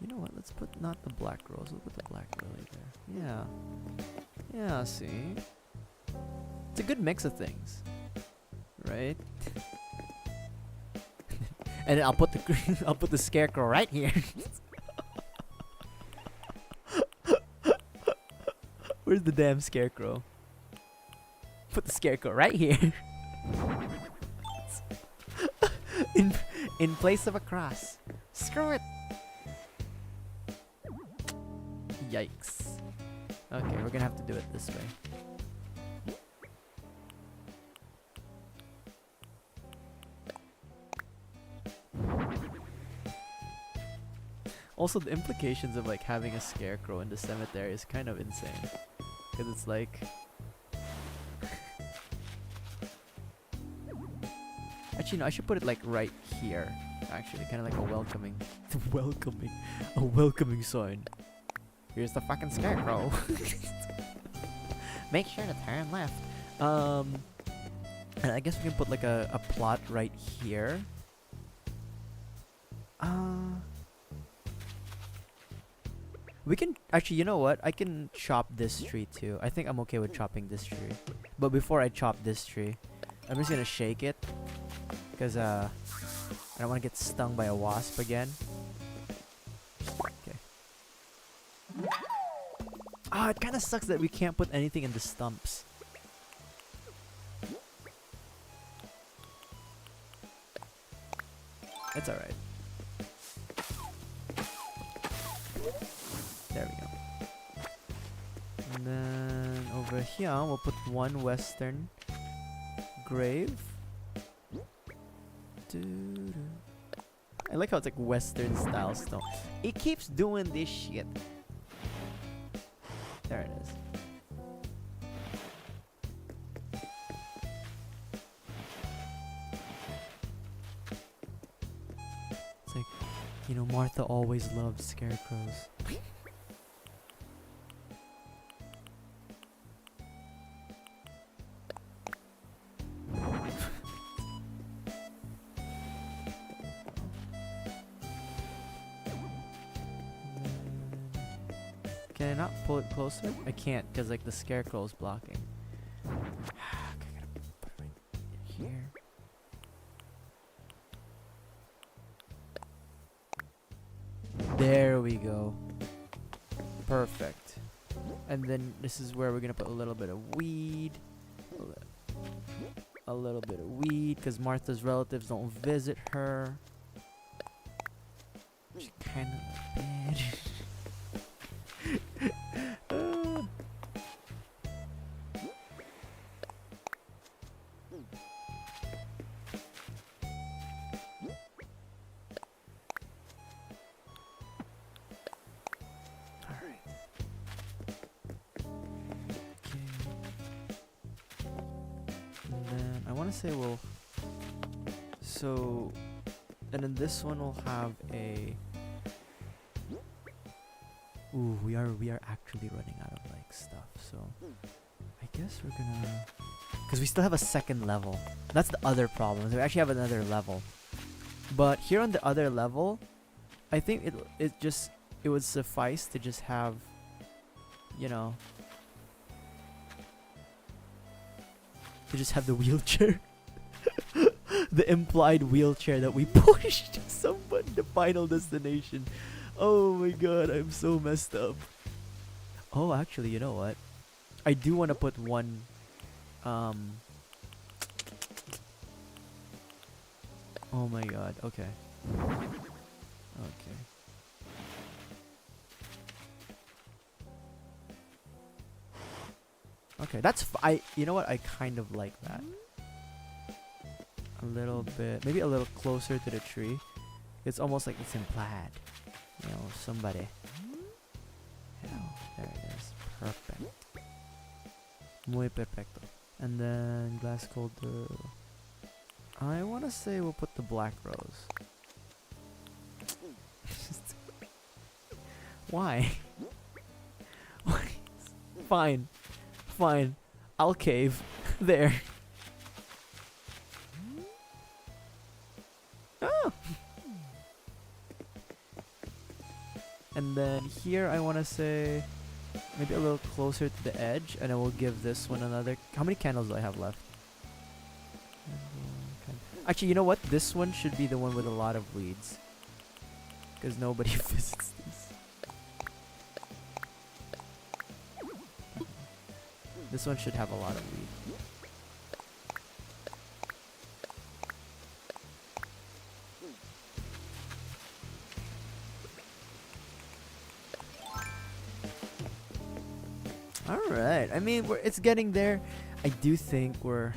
you know what? Let's put not the black rose. We'll put the black lily there. Yeah. Yeah. See, it's a good mix of things, right? And then I'll put the scarecrow right here. Where's the damn scarecrow? Put the scarecrow right here. in place of a cross. Screw it. Yikes. Okay, we're gonna have to do it this way. Also, the implications of like having a scarecrow in the cemetery is kind of insane. Because it's like... Actually, no, I should put it like right here. Actually, kind of like a welcoming... a welcoming sign. Here's the fucking scarecrow. Make sure to turn left. And I guess we can put like a plot right here. We can actually, you know what? I can chop this tree too. I think I'm okay with chopping this tree. But before I chop this tree, I'm just gonna shake it because I don't want to get stung by a wasp again. Okay. Ah, it kind of sucks that we can't put anything in the stumps. It's alright. There we go. And then over here, we'll put one western grave. I like how it's like western style stone. It keeps doing this shit. There it is. It's like, you know, Martha always loved scarecrows. Can I not pull it closer? I can't because like the scarecrow is blocking. I gotta put it right here. There we go. Perfect. And then this is where we're gonna put a little bit of weed. A little bit of weed because Martha's relatives don't visit her. Which is kind of bad. want to say we'll. So, and then this one will have a. Ooh, we are actually running out of like stuff. So, I guess we're gonna. Because we still have a second level. That's the other problem. We actually have another level. But here on the other level, I think it would suffice to just have, you know, to just have the wheelchair. The implied wheelchair that we pushed someone to final destination. Oh my god, I'm so messed up. Oh, actually, you know what? I do want to put one oh my god, okay. Okay. Okay, that's you know what? I kind of like that. A little bit, maybe a little closer to the tree. It's almost like it's implied. You know, somebody. You know, there it is. Perfect. Muy perfecto. And then glass holder. I want to say we'll put the black rose. Why? Why? Fine. Fine. I'll cave. There. Oh. And then here I want to say maybe a little closer to the edge, and I will give this one another. How many candles do I have left? Actually, you know what? This one should be the one with a lot of weeds, because nobody visits these. This one should have a lot of weeds. Alright, I mean, it's getting there. I do think we're...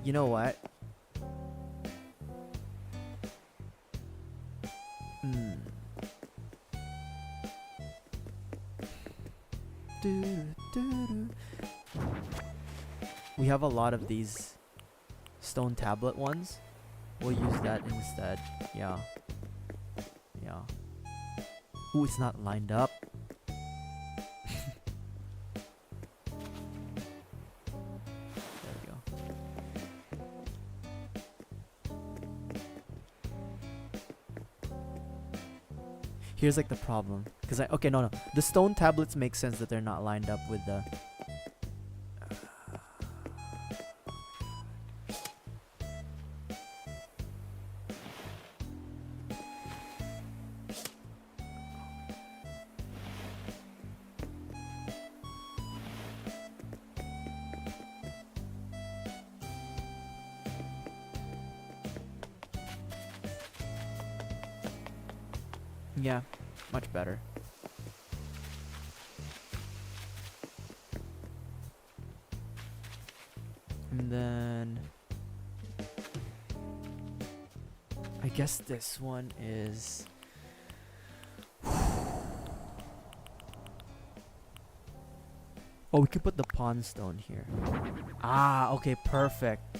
You know what? We have a lot of these stone tablet ones. We'll use that instead. Yeah. Yeah. Ooh, it's not lined up. Here's like the problem, because okay, no, the stone tablets make sense that they're not lined up with the. Yeah, much better. And then I guess this one is oh, we could put the pond stone here. Ah, okay, perfect.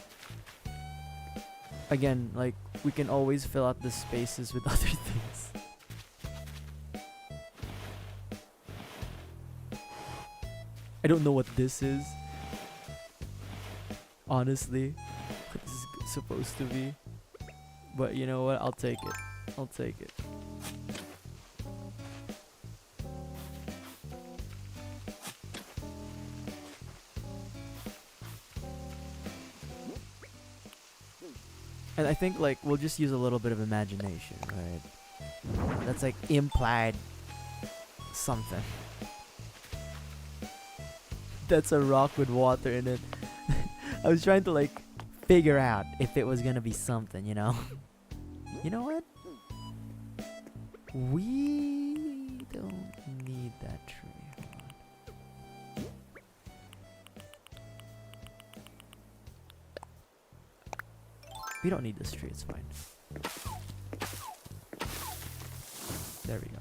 Again, like we can always fill out the spaces with other things. I don't know what this is. Honestly, what this is supposed to be. But you know what? I'll take it. I'll take it. And I think like we'll just use a little bit of imagination, right? That's like implied something. That's a rock with water in it. I was trying to like figure out if it was gonna be something, you know? You know what? We don't need that tree. We don't need this tree, it's fine. There we go.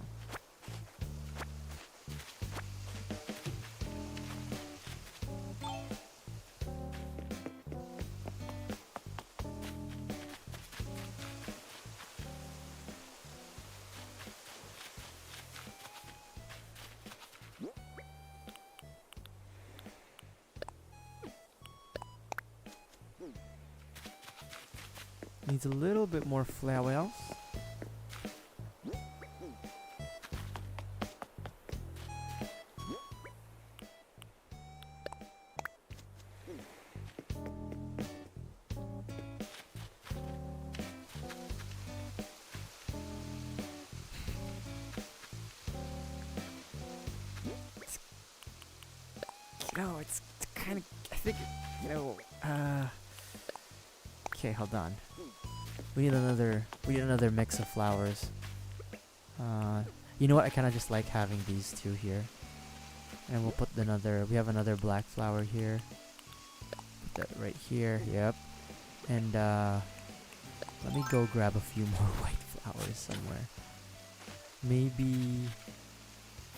Needs a little bit more flowers. No, it's kind of. I think, you know. Okay, hold on. We need another mix of flowers. You know what? I kind of just like having these two here, and we'll put another. We have another black flower here. Put that right here. Yep. And let me go grab a few more white flowers somewhere. Maybe.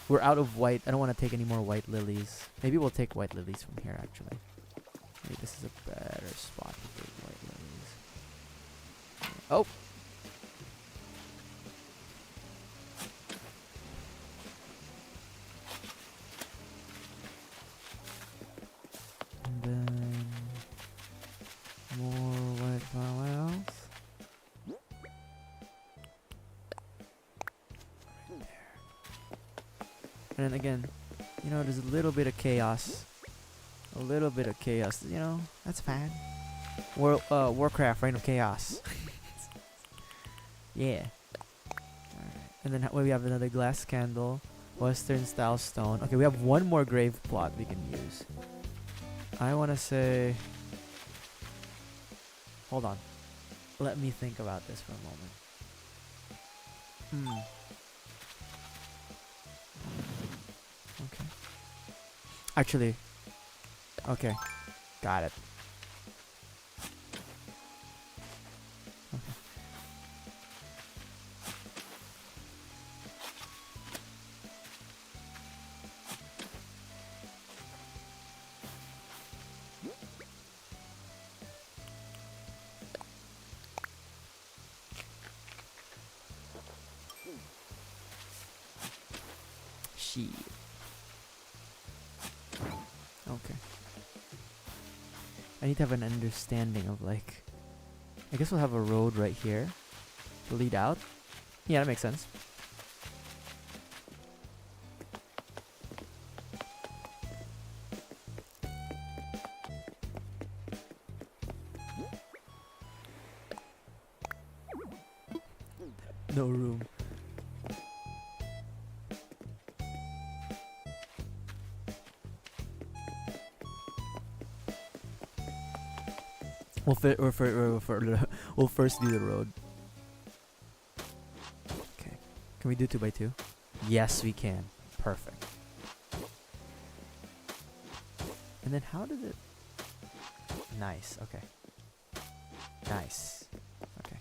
We're out of white. I don't want to take any more white lilies. Maybe we'll take white lilies from here, actually. Maybe this is a better spot to take white lilies. Oh! And then... more white flowers. And then again, you know, there's a little bit of chaos. A little bit of chaos, you know, that's fine. Warcraft, Reign of Chaos. Yeah. Alright. And then we have another glass candle. Western style stone. Okay, we have one more grave plot we can use. I want to say... Hold on. Let me think about this for a moment. Okay. Actually, okay, got it. Okay. Shit. Okay. I need to have an understanding of, like... I guess we'll have a road right here to lead out. Yeah, that makes sense. No room. We'll first do the road. Okay. Can we do 2x2? Yes, we can. Perfect. And then how did it... Nice. Okay. Nice. Okay.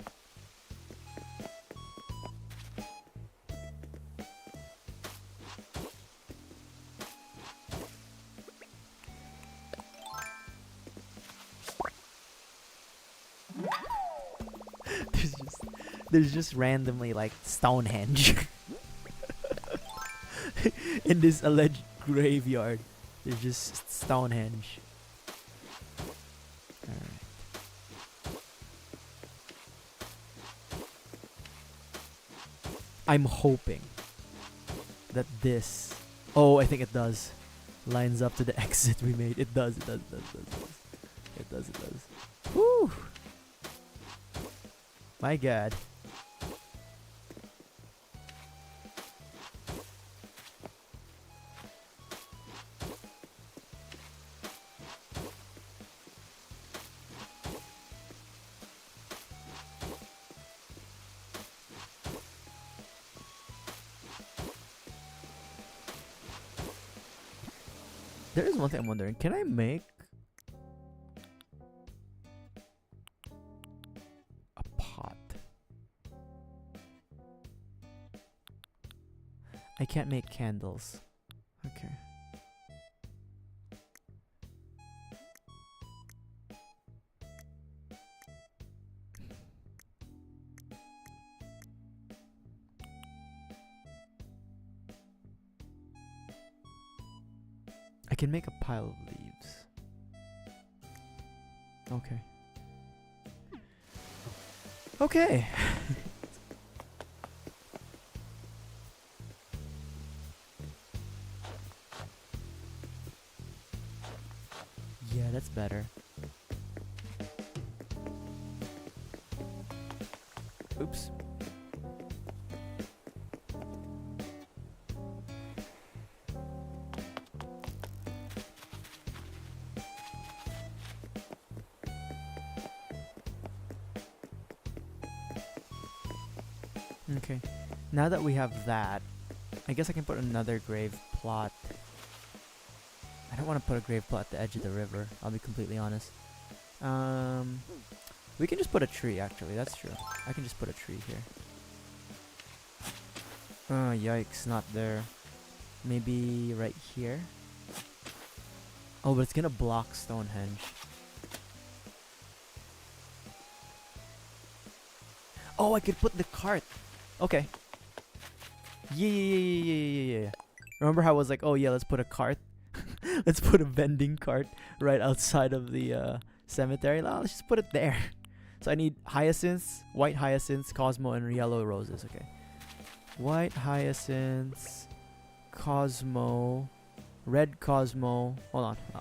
There's just randomly like Stonehenge in this alleged graveyard. There's just Stonehenge. Alright. I'm hoping that this... Oh, I think it does. Lines up to the exit we made. It does, it does, it does, it does. It does, it does. Woo! My god. There is one thing I'm wondering. Can I make a pot? I can't make candles. Okay. I can make a pile of leaves. Okay. Okay. Yeah, that's better. Oops. Okay. Now that we have that, I guess I can put another grave plot. I don't want to put a grave plot at the edge of the river, I'll be completely honest. We can just put a tree, actually. That's true. I can just put a tree here. Oh, yikes. Not there. Maybe right here? Oh, but it's gonna block Stonehenge. Oh, I could put the cart. Okay. Yeah. Remember how I was like, oh yeah, let's put a cart? Let's put a vending cart right outside of the cemetery. No, let's just put it there. So I need hyacinths, white hyacinths, Cosmo, and yellow roses. Okay. White hyacinths, Cosmo, red Cosmo. Hold on. Oh.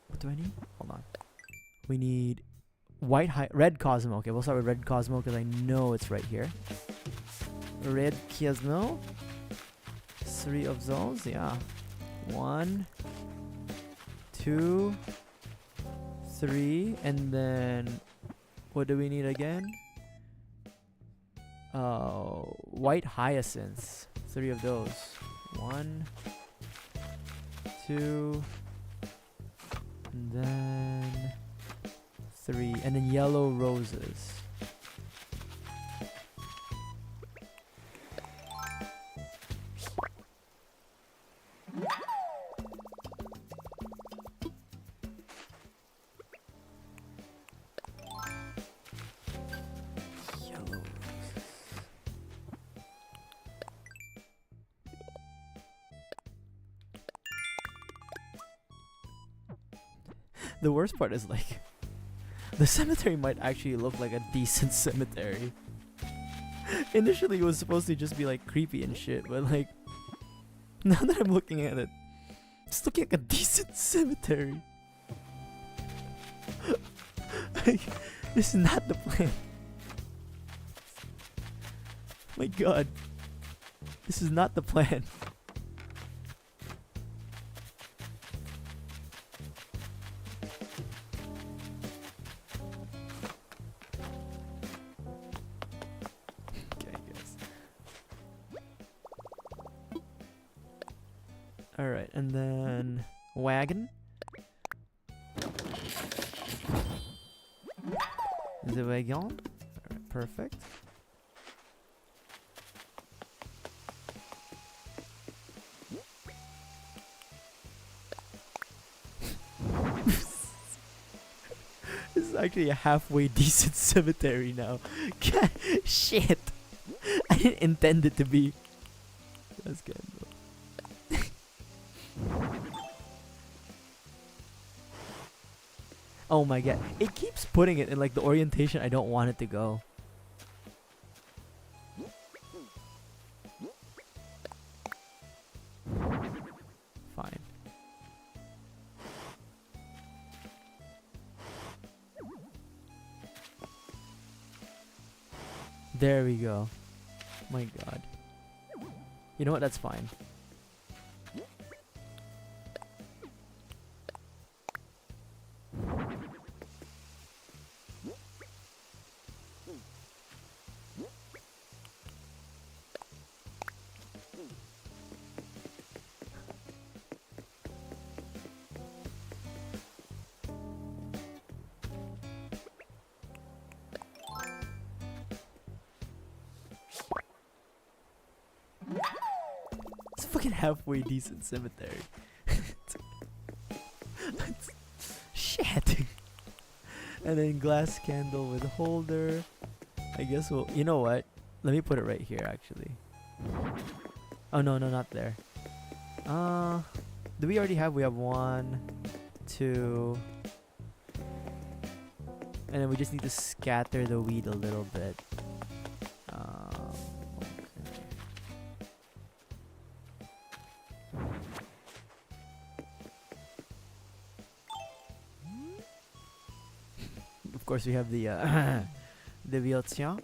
What do I need? Hold on. We need red Cosmo. Okay, we'll start with red Cosmo because I know it's right here. Red Cosmo. 3 of those, yeah. 1, 2, 3, and then what do we need again? White hyacinths. 3 of those. 1, 2, and then 3, and then yellow roses. The worst part is like the cemetery might actually look like a decent cemetery. Initially it was supposed to just be like creepy and shit, but like now that I'm looking at it, it's looking like a decent cemetery. Like, this is not the plan. My god. This is not the plan. Alright, and then wagon. The wagon. Alright, perfect. This is actually a halfway decent cemetery now. God, shit. I didn't intend it to be. That's good. Oh my god. It keeps putting it in like the orientation I don't want it to go. Fine. There we go. My god. You know what? That's fine. It's a fucking halfway decent cemetery. Shit. And then glass candle with holder. I guess we'll. You know what? Let me put it right here, actually. Oh no, not there. Do we already have? We have 1, 2, And then we just need to scatter the weed a little bit. Of course, we have the deviation.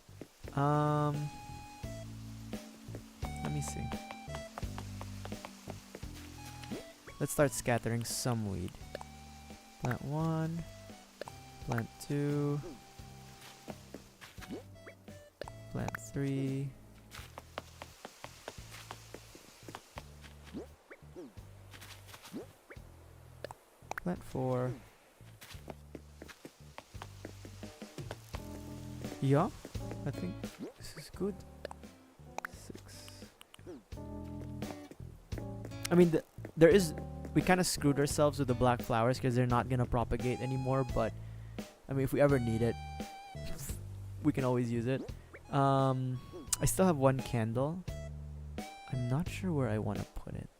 Let me see. Let's start scattering some weed. Plant 1, plant 2, plant 3. Plant 4. Yeah, I think this is good. 6. I mean, there is. We kind of screwed ourselves with the black flowers because they're not gonna propagate anymore. But I mean, if we ever need it, we can always use it. I still have 1 candle. I'm not sure where I want to put it.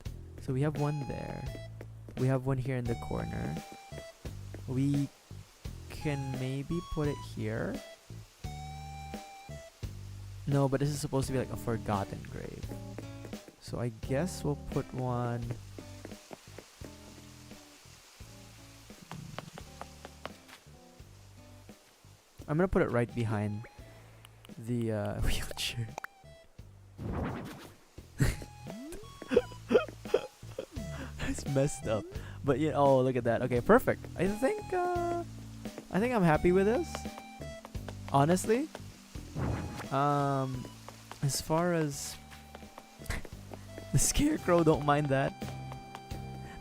So we have 1 there. We have 1 here in the corner. We can maybe put it here. No, but this is supposed to be like a forgotten grave. So I guess we'll put 1. I'm gonna put it right behind the wheelchair. It's messed up. But yeah, oh, look at that. Okay, perfect. I think I'm happy with this. Honestly. As far as the scarecrow, don't mind that.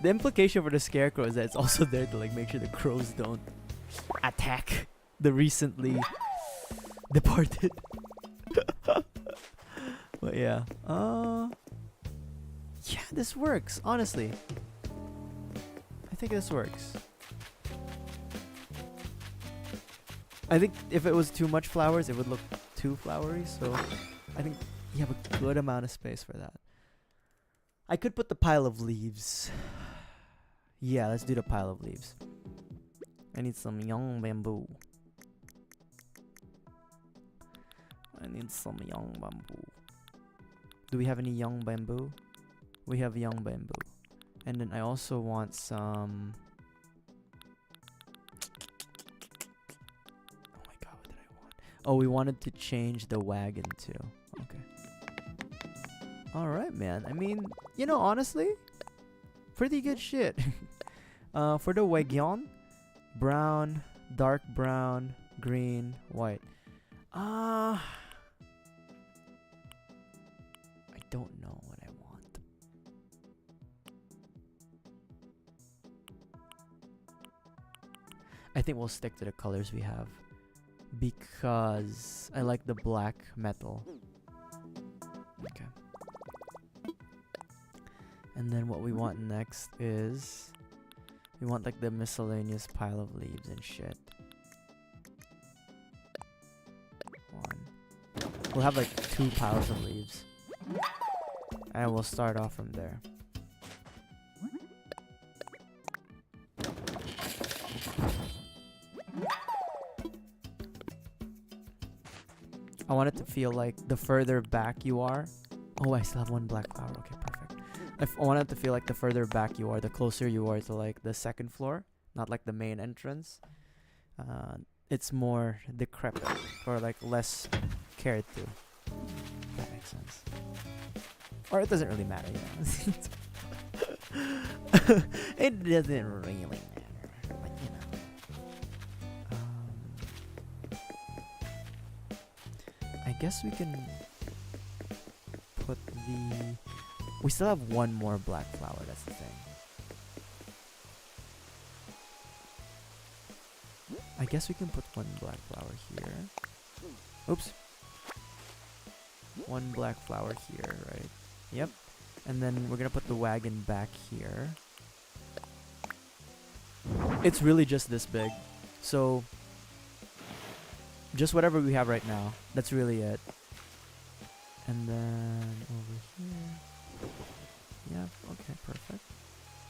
The implication for the scarecrow is that it's also there to like make sure the crows don't attack the recently departed. But yeah. Yeah, this works, honestly. I think this works. I think if it was too much flowers, it would look too flowery, so I think you have a good amount of space for that. I could put the pile of leaves. Yeah, let's do the pile of leaves. I need some young bamboo. I need some young bamboo. Do we have any young bamboo? We have young bamboo. And then I also want some... Oh my god, what did I want? Oh, we wanted to change the wagon too. Okay. Alright, man. I mean, you know, honestly, pretty good shit. For the wagon, brown, dark brown, green, white. I don't know what I want. I think we'll stick to the colors we have because I like the black metal. Okay. And then what we want next is we want like the miscellaneous pile of leaves and shit. We'll have like 2 piles of leaves. And we'll start off from there. I want it to feel like the further back you are. Oh, I still have 1 black flower. Okay, perfect. I want it to feel like the further back you are, the closer you are to like the 2nd floor, not like the main entrance. It's more decrepit or like less cared to. That makes sense. Or it doesn't really matter, yeah. It doesn't really matter, but you know. I guess we can put the... We still have 1 more black flower, that's the thing. I guess we can put 1 black flower here. Oops. 1 black flower here, right? Yep. And then we're gonna put the wagon back here. It's really just this big. So, just whatever we have right now. That's really it. And then over here. Yep, okay, perfect.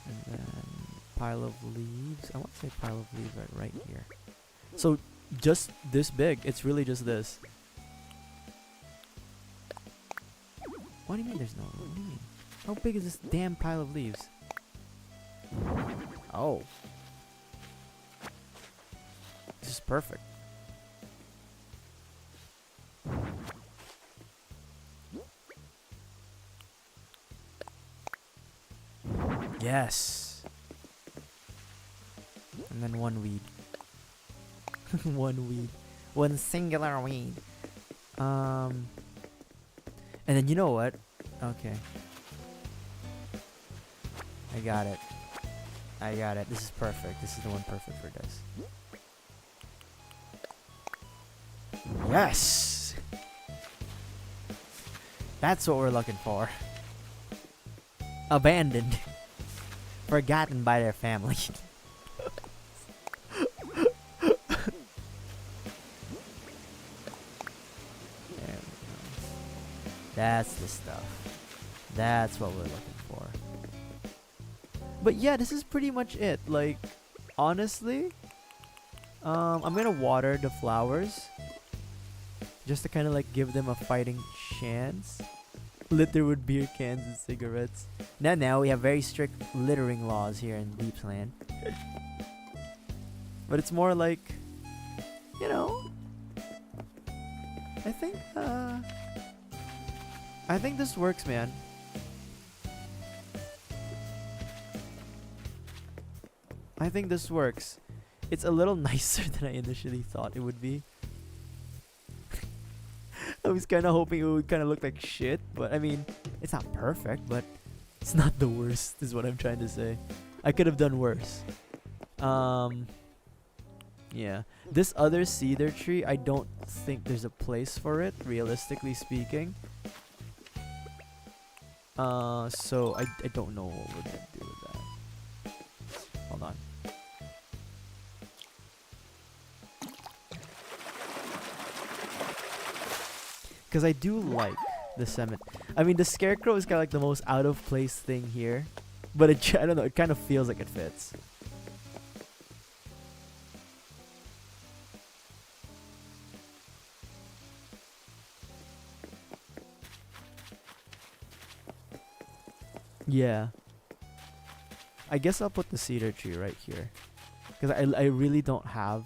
And then pile of leaves. I want to say pile of leaves right here. So just this big. It's really just this. What do you mean there's no? What do you mean? How big is this damn pile of leaves? Oh. This is perfect. Yes. And then one weed. One weed. One singular weed. And then you know what? Okay. I got it. I got it. This is perfect. This is the one perfect for this. Yes! That's what we're looking for. Abandoned. Forgotten by their family. There we go. That's the stuff. That's what we're looking for. But yeah, this is pretty much it. Like, honestly, I'm gonna water the flowers just to kind of like give them a fighting chance. Litter with beer cans and cigarettes. Now we have very strict littering laws here in Deepsland. But it's more like, you know, I think this works, man. I think this works. It's a little nicer than I initially thought it would be. I was kind of hoping it would kind of look like shit, but I mean, it's not perfect, but it's not the worst, is what I'm trying to say. I could have done worse. Yeah. This other cedar tree, I don't think there's a place for it, realistically speaking. So I don't know what we're gonna do with that. Hold on. Because I do like the cemetery. I mean, the scarecrow is kind of like the most out of place thing here. But I don't know, it kind of feels like it fits. Yeah. I guess I'll put the cedar tree right here. Because I really don't have...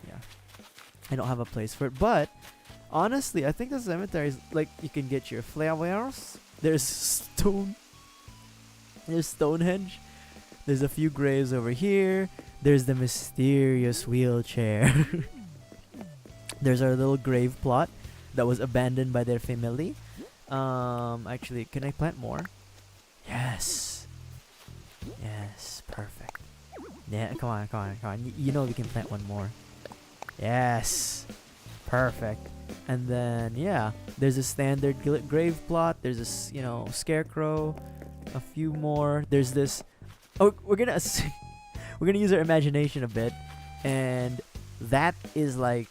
Yeah. I don't have a place for it. But, honestly, I think the cemetery is like, you can get your flowers. There's Stonehenge. There's a few graves over here. There's the mysterious wheelchair. There's our little grave plot that was abandoned by their family. Actually, can I plant more? Yes. Yes, perfect. Yeah, come on. You know we can plant one more. Yes. Perfect. And then, yeah, there's a standard grave plot. There's this, scarecrow. A few more. There's this. Oh, we're gonna use our imagination a bit, and that is like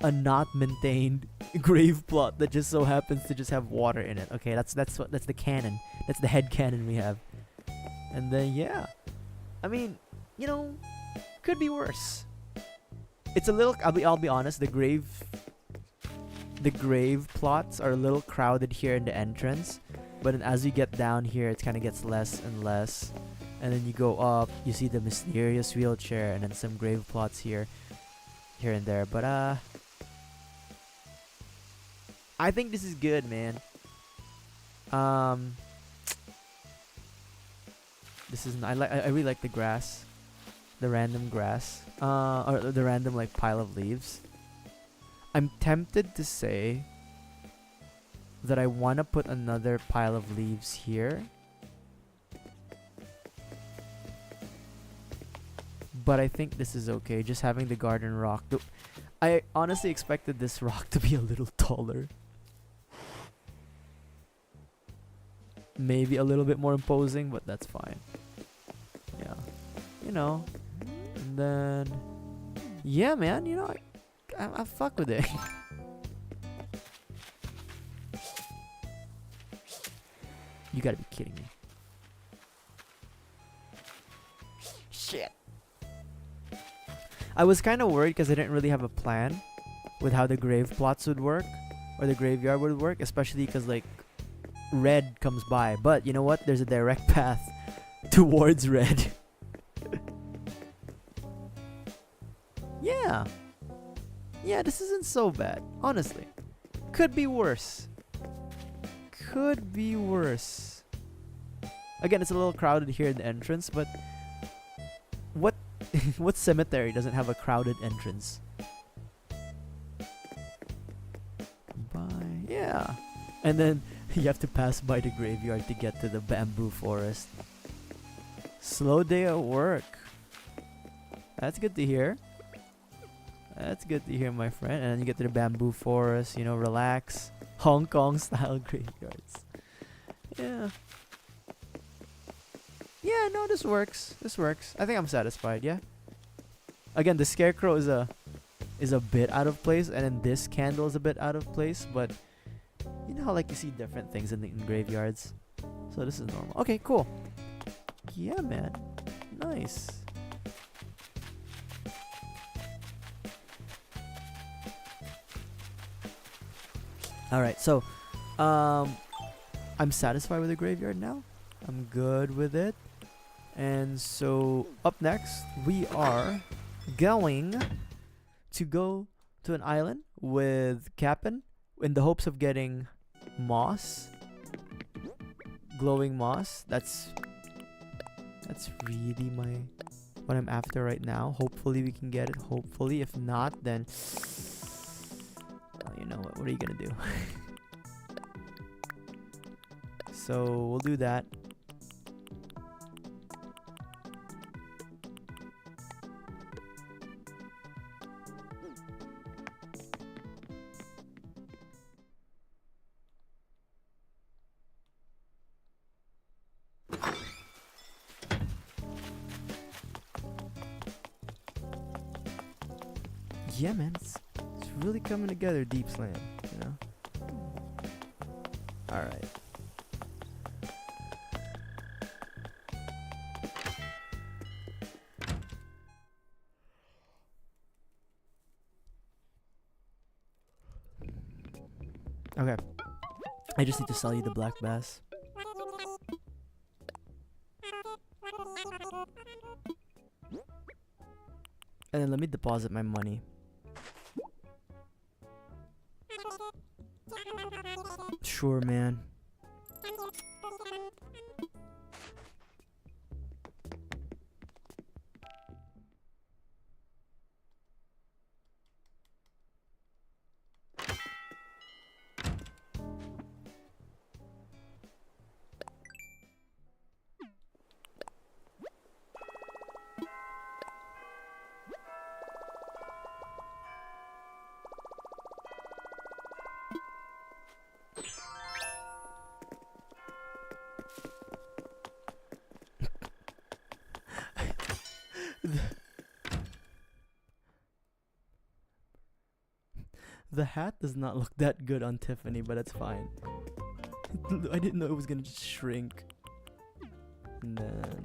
a not maintained grave plot that just so happens to just have water in it. Okay, that's the canon. That's the head canon we have. And then yeah, I mean, could be worse. It's a little. I'll be honest. The grave plots are a little crowded here in the entrance, but then as you get down here, it kind of gets less and less. And then you go up, you see the mysterious wheelchair, and then some grave plots here and there. But I think this is good, man. This is I really like the grass, the random grass, or the random like pile of leaves. I'm tempted to say that I want to put another pile of leaves here, but I think this is okay. Just having the garden rock. I honestly expected this rock to be a little taller. Maybe a little bit more imposing, but that's fine. Yeah. And then... Yeah, man, I fuck with it. You gotta be kidding me. Shit. I was kind of worried because I didn't really have a plan with how the grave plots would work or the graveyard would work, especially because like red comes by. But you know what? There's a direct path towards red. Yeah. Yeah, this isn't so bad, honestly. Could be worse. Could be worse. Again, it's a little crowded here in the entrance, but what what cemetery doesn't have a crowded entrance? Yeah. And then you have to pass by the graveyard to get to the bamboo forest. Slow day at work. That's good to hear. That's good to hear, my friend. And then you get to the bamboo forest, you know, relax. Hong Kong style graveyards. Yeah. Yeah, no, this works. This works. I think I'm satisfied, yeah. Again, the scarecrow is a bit out of place, and then this candle is a bit out of place, but you know how like you see different things in graveyards. So this is normal. Okay, cool. Yeah, man. Nice. Alright, so I'm satisfied with the graveyard now. I'm good with it. And so up next we are going to go to an island with Cap'n in the hopes of getting moss. Glowing moss. That's really what I'm after right now. Hopefully we can get it. Hopefully. If not, then you know what are you gonna do? So we'll do that. Yeah, man, it's really coming together, Deep Slam, you know? Alright. Okay. I just need to sell you the black bass. And then let me deposit my money. Sure, man. The hat does not look that good on Tiffany, but it's fine. I didn't know it was gonna just shrink. And then...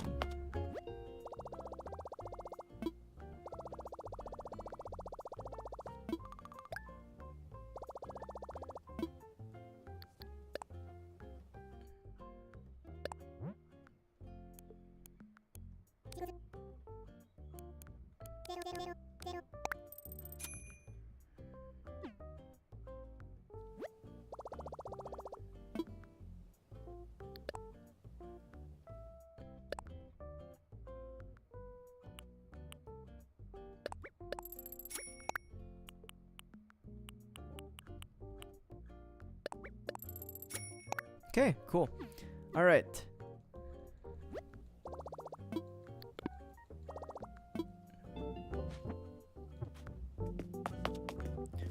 Okay, cool. All right.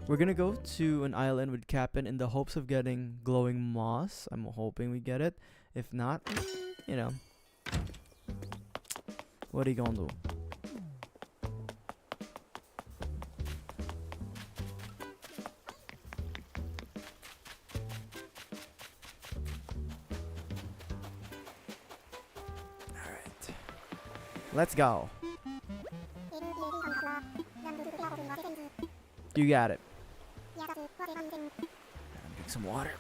We're gonna go to an island with Cap'n in the hopes of getting glowing moss. I'm hoping we get it. If not, you know, what are you gonna do? Let's go. You got it. Drink some water.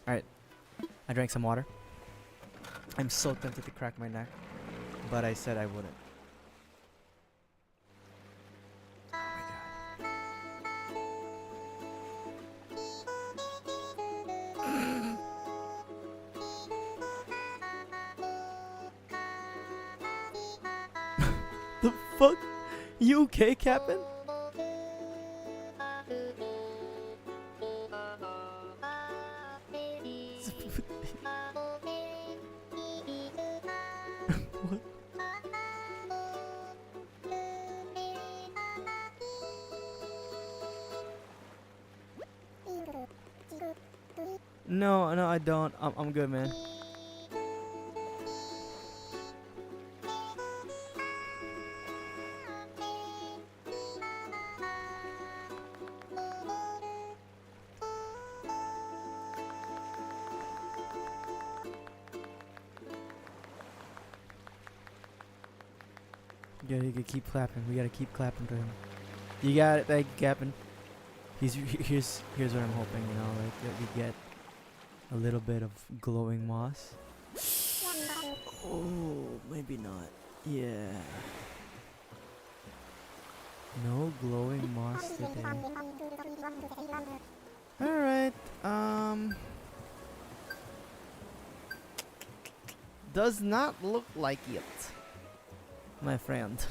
Alright. I drank some water. I'm so tempted to crack my neck, but I said I wouldn't. The fuck? You okay, Captain? What? No, no, I don't. I'm good, man. Yeah, you gotta keep clapping. We gotta keep clapping for him. You got it, thank you, Captain. Here's what I'm hoping, you know, like that we get a little bit of glowing moss. Oh, maybe not. Yeah. No glowing moss today. Alright, does not look like it, my friend.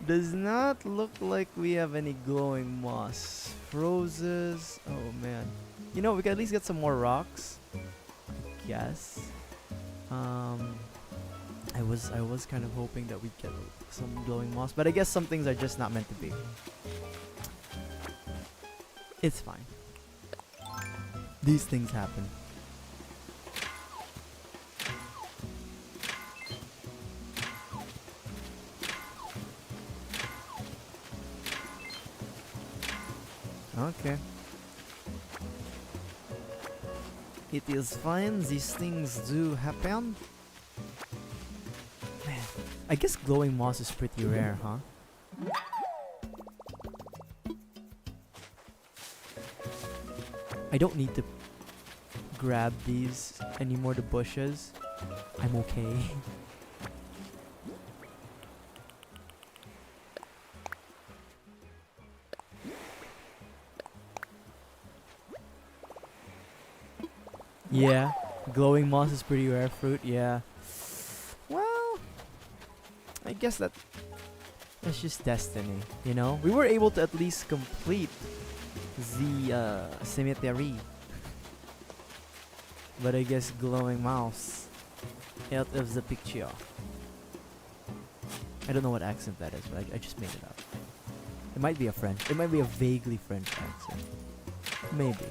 Does not look like we have any glowing moss. Roses. Oh man. You know, we can at least get some more rocks, I guess. I was kind of hoping that we'd get some glowing moss, but I guess some things are just not meant to be. It's fine. These things happen. Okay. It is fine, these things do happen. Man, I guess glowing moss is pretty rare, huh? I don't need to grab these anymore, the bushes. I'm okay. Yeah, glowing moss is pretty rare fruit, yeah. Well, I guess that's just destiny, you know? We were able to at least complete the cemetery. But I guess glowing mouse out of the picture. I don't know what accent that is, but I just made it up. It might be a French. It might be a vaguely French accent. Maybe.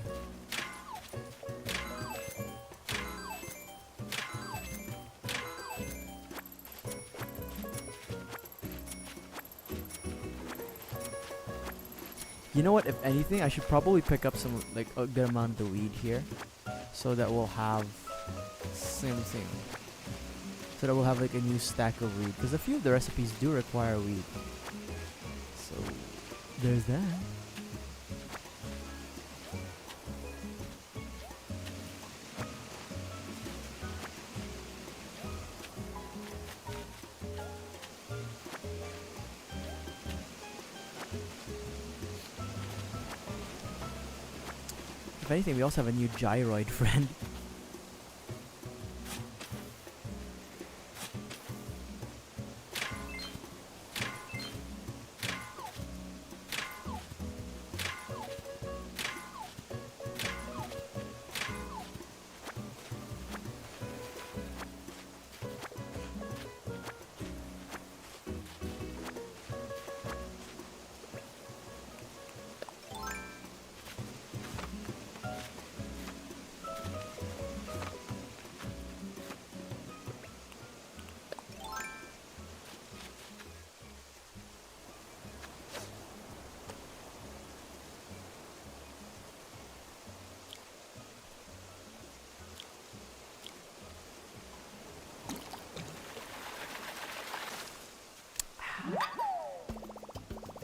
You know what, if anything, I should probably pick up some, like, a good amount of weed here. So that we'll have something. So that we'll have, like, a new stack of weed. Because a few of the recipes do require weed. So, there's that. If anything, we also have a new gyroid friend.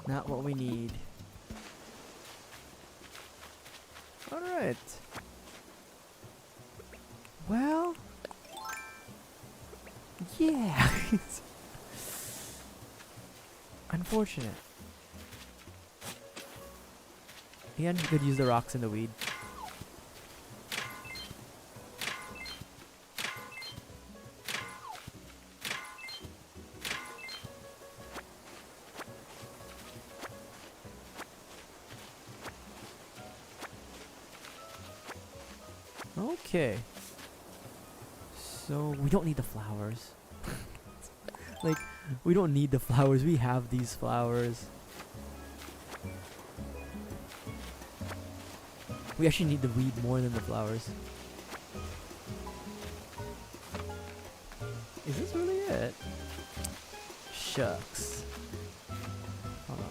Not what we need. Alright. Well. Yeah. Unfortunate. Again, you could use the rocks and the weed. Okay. So we don't need the flowers. Like, we don't need the flowers. We have these flowers. We actually need the weed more than the flowers. Is this really it? Shucks. Hold on.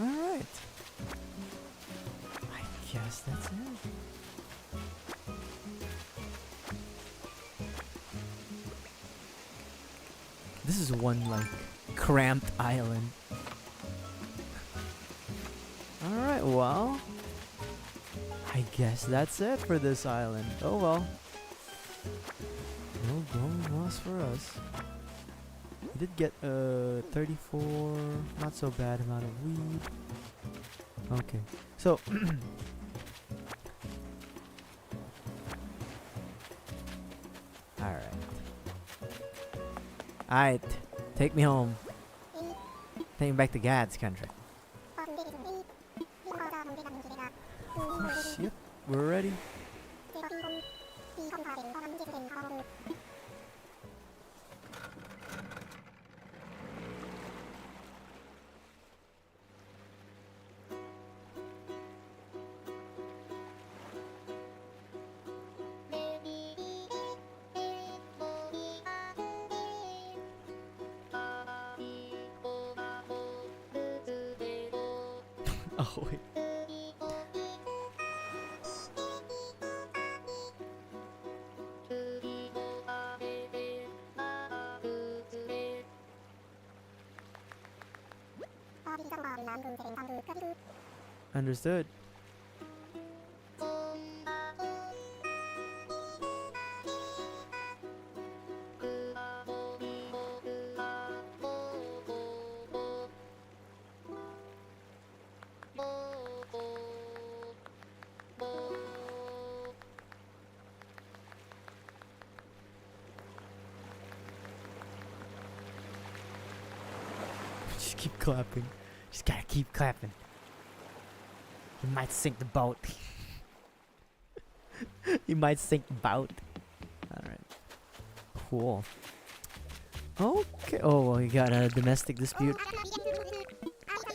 Alright. I guess that's it. This is one, like, cramped island. Alright, well. I guess that's it for this island. Oh well. No gold loss for us. We did get 34, not so bad amount of weed. Okay, so alright, take me home. Take me back to Gad's country. Of course, yep, we're ready. Oh wait. Understood. Just keep clapping. Just gotta keep clapping. You might sink the boat. You might sink the boat. Alright. Cool. Okay. Oh, we got a domestic dispute.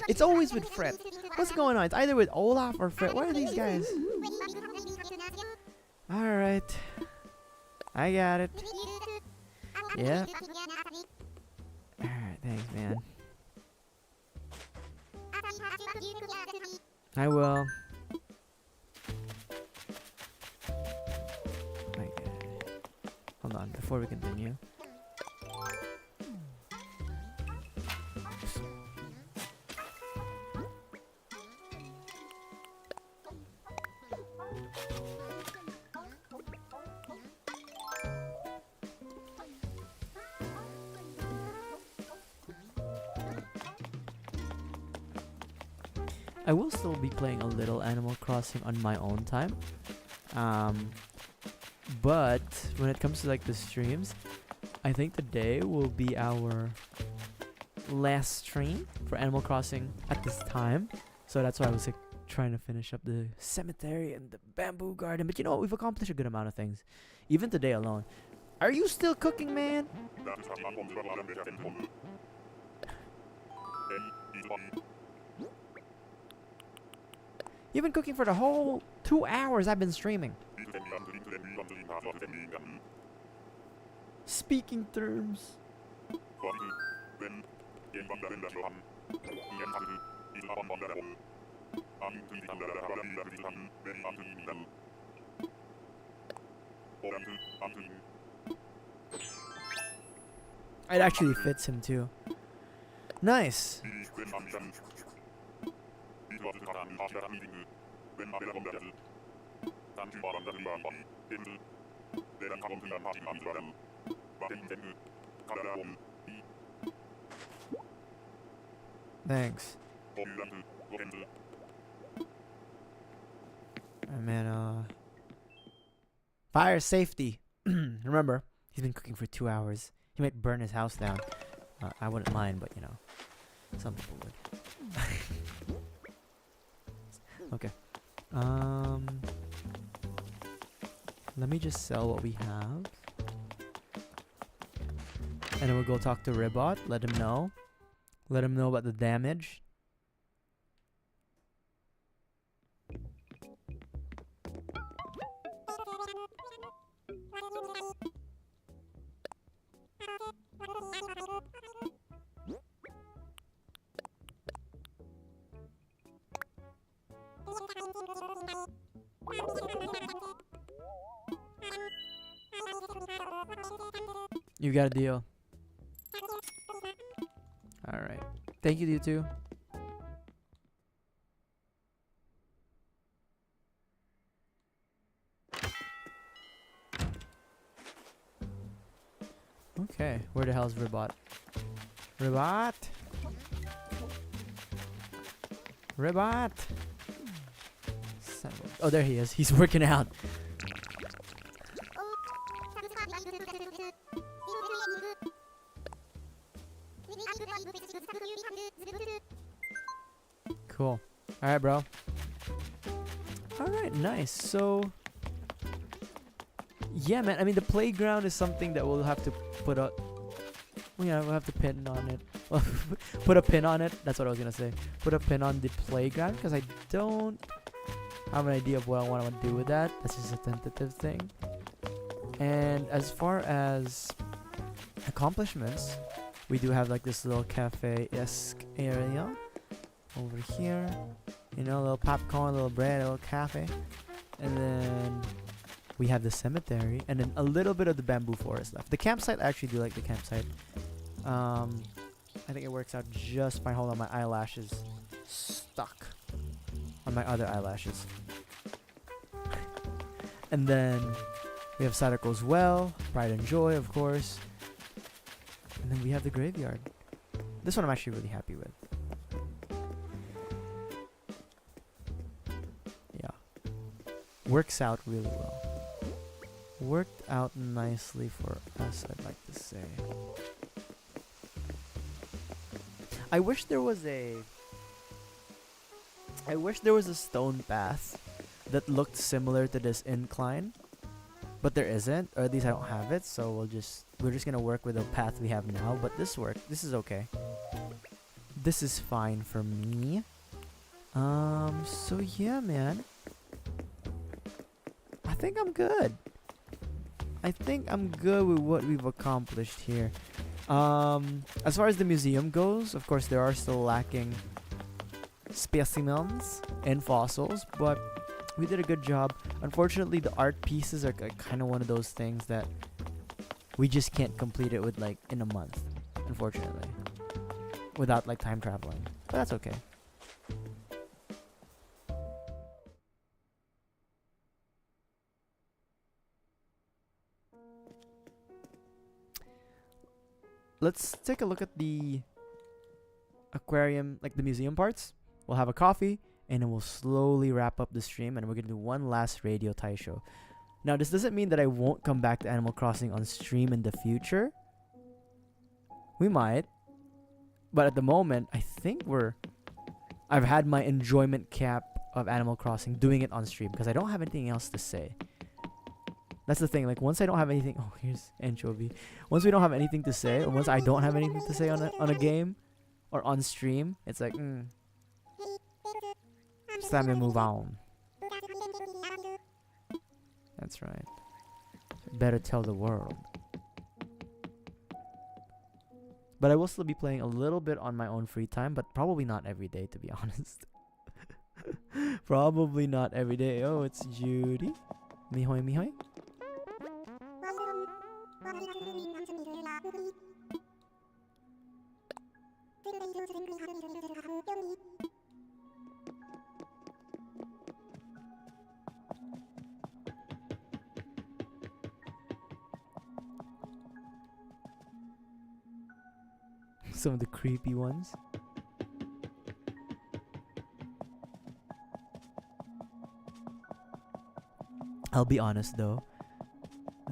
It's always with Fred. What's going on? It's either with Olaf or Fred. Where are these guys? Alright. I got it. Yeah. Alright, thanks, man. I will. Okay. Hold on, before we continue. I will still be playing a little Animal Crossing on my own time. But when it comes to like the streams, I think today will be our last stream for Animal Crossing at this time. So that's why I was like trying to finish up the cemetery and the bamboo garden. But you know what? We've accomplished a good amount of things. Even today alone. Are you still cooking, man? You've been cooking for the whole 2 hours I've been streaming. Speaking terms. It actually fits him too. Nice. Thanks. Man, fire safety. Remember, he's been cooking for 2 hours. He might burn his house down. I wouldn't mind, but you know, some people would. Okay. Let me just sell what we have. And then we'll go talk to Ribot, let him know. Let him know about the damage. You got a deal. Alright. Thank you, you two. Okay, where the hell's Ribot? Ribot? Ribot? Oh, there he is. He's working out. Cool. Alright, bro. Alright, nice. So, yeah, man. I mean, the playground is something that we'll have to put up. Yeah, we'll have to pin on it. Put a pin on it. That's what I was gonna say. Put a pin on the playground because I don't have an idea of what I want to do with that. That's just a tentative thing. And as far as accomplishments, we do have like this little cafe-esque area over here. You know, a little popcorn, a little bread, a little cafe. And then we have the cemetery and then a little bit of the bamboo forest left. The campsite, I actually do like the campsite. I think it works out just fine. Hold on, my eyelashes stuck on my other eyelashes. And then we have Sadako's Well, Pride and Joy, of course. And then we have the graveyard. This one I'm actually really happy with. Yeah. Works out really well. Worked out nicely for us, I'd like to say. I wish there was a stone path that looked similar to this incline, but there isn't, or at least I don't have it. So we're just gonna work with the path we have now. But this is okay. This is fine for me. So yeah, man. I think I'm good. I think I'm good with what we've accomplished here. As far as the museum goes, of course, there are still lacking specimens and fossils, but we did a good job. Unfortunately, the art pieces are kind of one of those things that we just can't complete it with like in a month, unfortunately, without like time traveling. But that's okay. Let's take a look at the aquarium, like the museum parts. We'll have a coffee, and then we'll slowly wrap up the stream, and we're gonna do one last radio tie show. Now, this doesn't mean that I won't come back to Animal Crossing on stream in the future. We might, but at the moment, I think I've had my enjoyment cap of Animal Crossing doing it on stream because I don't have anything else to say. That's the thing. Like once I don't have anything. Oh, here's anchovy. Once we don't have anything to say, or once I don't have anything to say on a game or on stream, it's like, it's time to move on. That's right. Better tell the world. But I will still be playing a little bit on my own free time, but probably not every day, to be honest. Probably not every day. Oh, it's Judy. Mihoy, mihoy. Some of the creepy ones. I'll be honest though,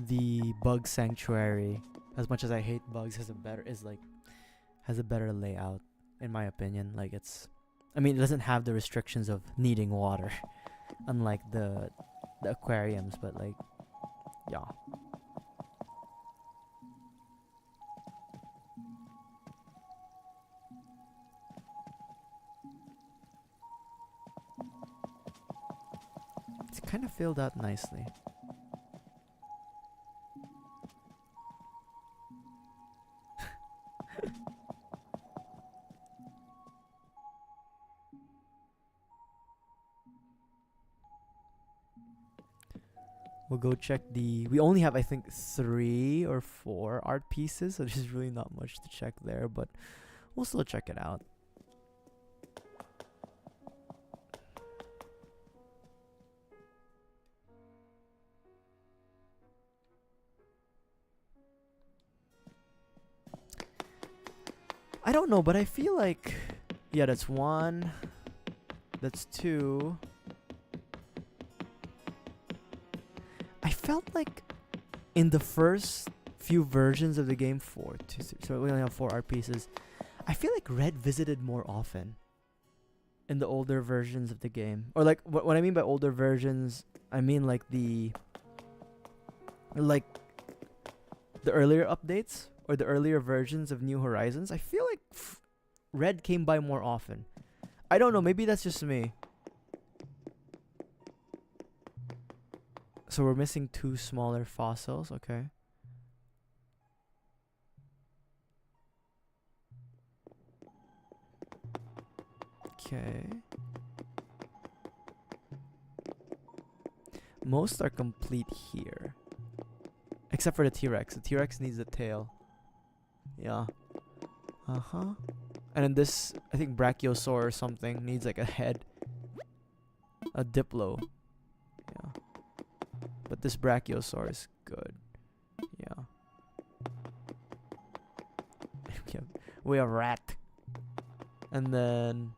the bug sanctuary, as much as I hate bugs, has a better layout in my opinion. Like I mean, it doesn't have the restrictions of needing water, unlike the aquariums. But like, yeah. It's kind of filled out nicely. We'll go check we only have, I think, 3 or 4 art pieces, so there's really not much to check there, but we'll still check it out. I don't know, but I feel like, yeah, that's 1, that's 2. I felt like in the first few versions of the game, 4, 2, 3, so we only have 4 art pieces. I feel like Red visited more often in the older versions of the game. Or like, what I mean by older versions, I mean like the earlier updates or the earlier versions of New Horizons. I feel like Red came by more often. I don't know, maybe that's just me. So we're missing 2 smaller fossils, okay. Okay. Most are complete here. Except for the T-Rex. The T-Rex needs a tail. Yeah. Uh-huh. And then this, I think Brachiosaur or something, needs like a head. A Diplo. Yeah. But this Brachiosaur is good. Yeah. we have Rat. And then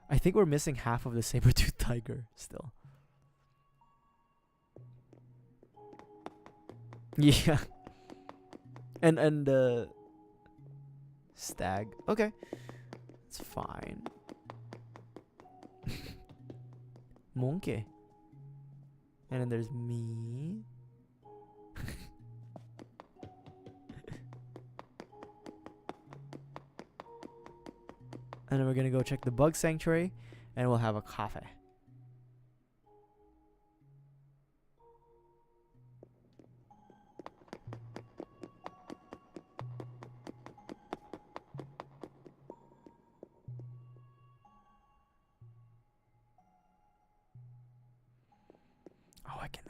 I think we're missing half of the saber-tooth tiger still. Yeah. And stag. Okay. It's fine. Monkey. And then there's me. And then we're gonna go check the bug sanctuary and we'll have a coffee.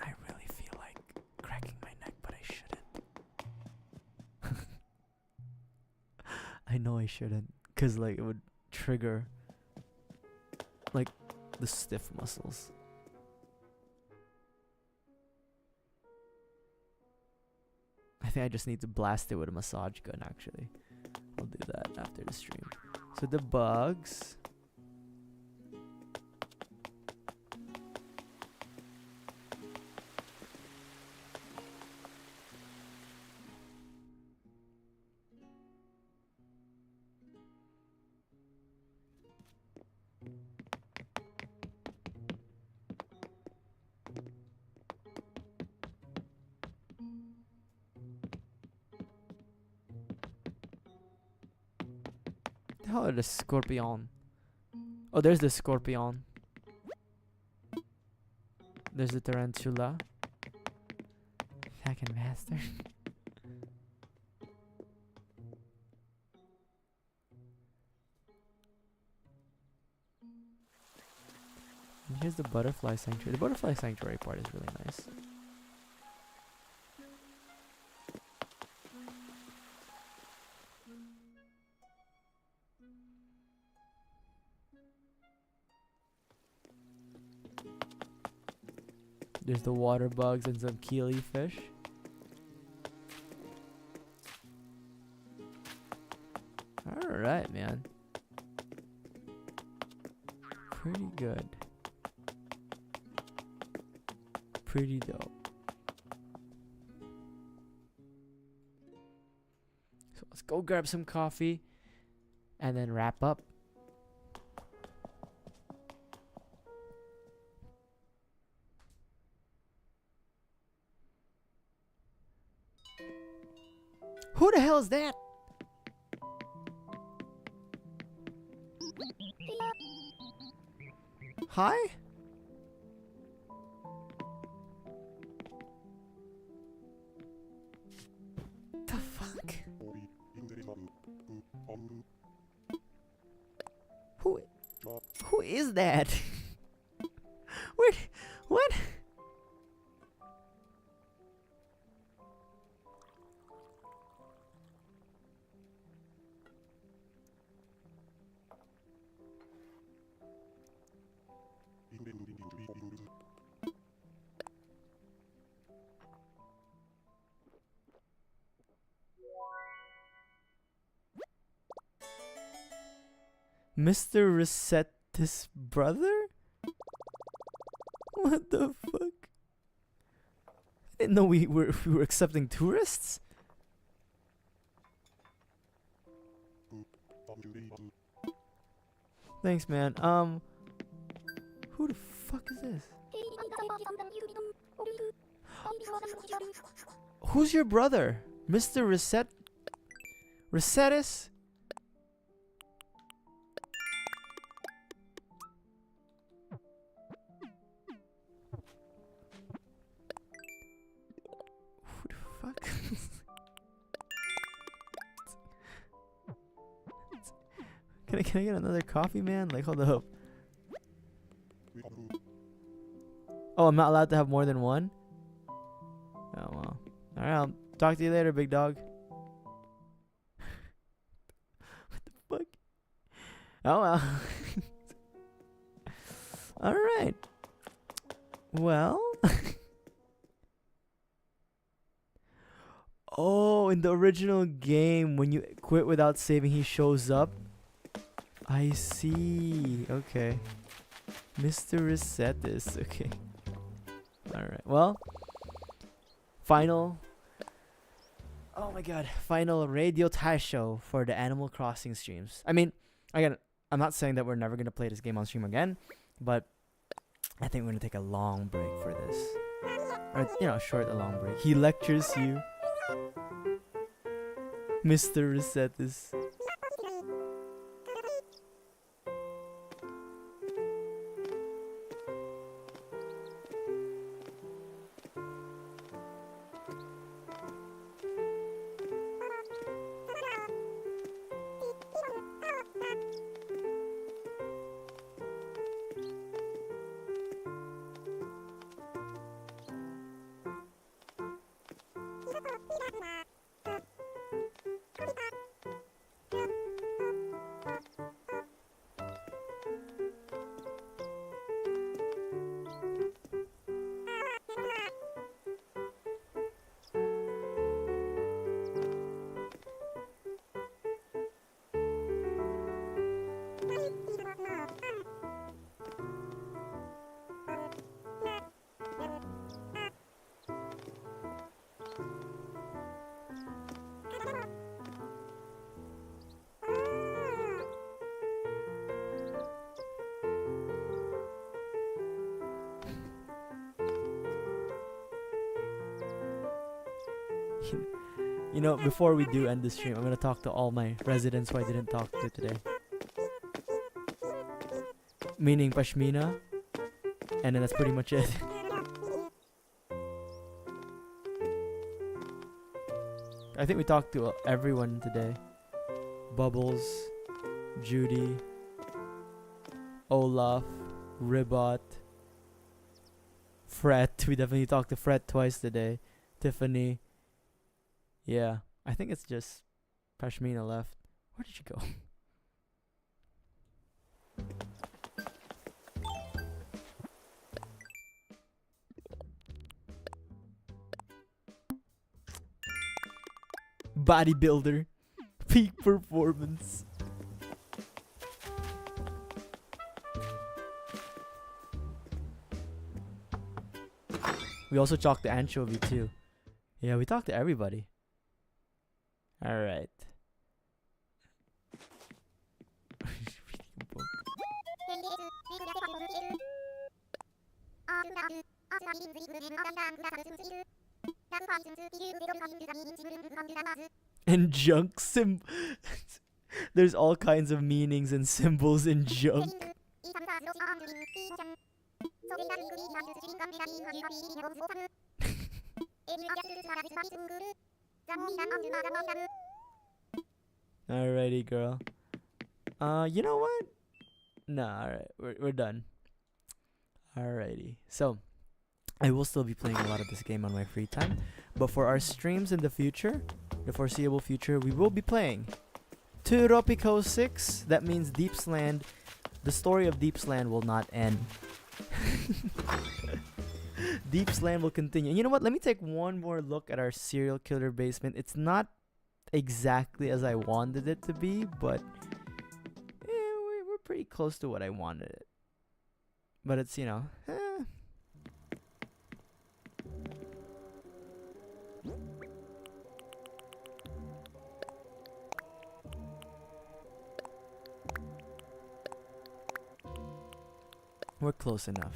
I really feel like cracking my neck, but I shouldn't. I know I shouldn't, cause like it would trigger like the stiff muscles. I think I just need to blast it with a massage gun actually. I'll do that after the stream. So the bugs. the hell are the scorpion? Oh, there's the scorpion. There's the tarantula. Fucking bastard. And here's the butterfly sanctuary. The butterfly sanctuary part is really nice. There's the water bugs and some keely fish. Alright, man. Pretty good. Pretty dope. So let's go grab some coffee and then wrap up. Who the hell is that? Hi? The fuck? Who is that? Wait, what? Mr. Reset's brother? What the fuck? I didn't know we were accepting tourists. Thanks, man. Who the fuck is this? Who's your brother? Mr. Resetis? Who the fuck? Can I get another coffee, man? Like, hold up. Oh, I'm not allowed to have more than one? Oh, well. Alright, I'll talk to you later, big dog. What the fuck? Oh, well. Alright. Well. Oh, in the original game, when you quit without saving, he shows up. I see. Okay. Mr. Resetis. Okay. Alright. Well. Final. Oh my god. Final radio tie show for the Animal Crossing streams. I mean, again, I'm not saying that we're never going to play this game on stream again. But I think we're going to take a long break for this. Or, you know, short a long break. He lectures you. Mr. Resetis. You know, before we do end the stream, I'm gonna talk to all my residents who I didn't talk to today. meaning pashmina, and then that's pretty much it. I think we talked to everyone today. Bubbles, Judy, Olaf, Ribot, Fret. We definitely talked to Fret twice today. Tiffany. Yeah, I think it's just Pashmina left. Where did you go? Bodybuilder. Peak performance. We also talked to Anchovy too. Yeah, we talked to everybody. Alright. And junk there's all kinds of meanings and symbols in junk. Alrighty, girl. You know what? Nah, alright. We're done. Alrighty. So, I will still be playing a lot of this game on my free time. But for our streams in the future, the foreseeable future, we will be playing Turopico 6. That means Deepsland. The story of Deepsland will not end. Deepsland will continue. And you know what? Let me take one more look at our serial killer basement. It's not exactly as I wanted it to be, but we're pretty close to what I wanted it. But it's, you know, we're close enough.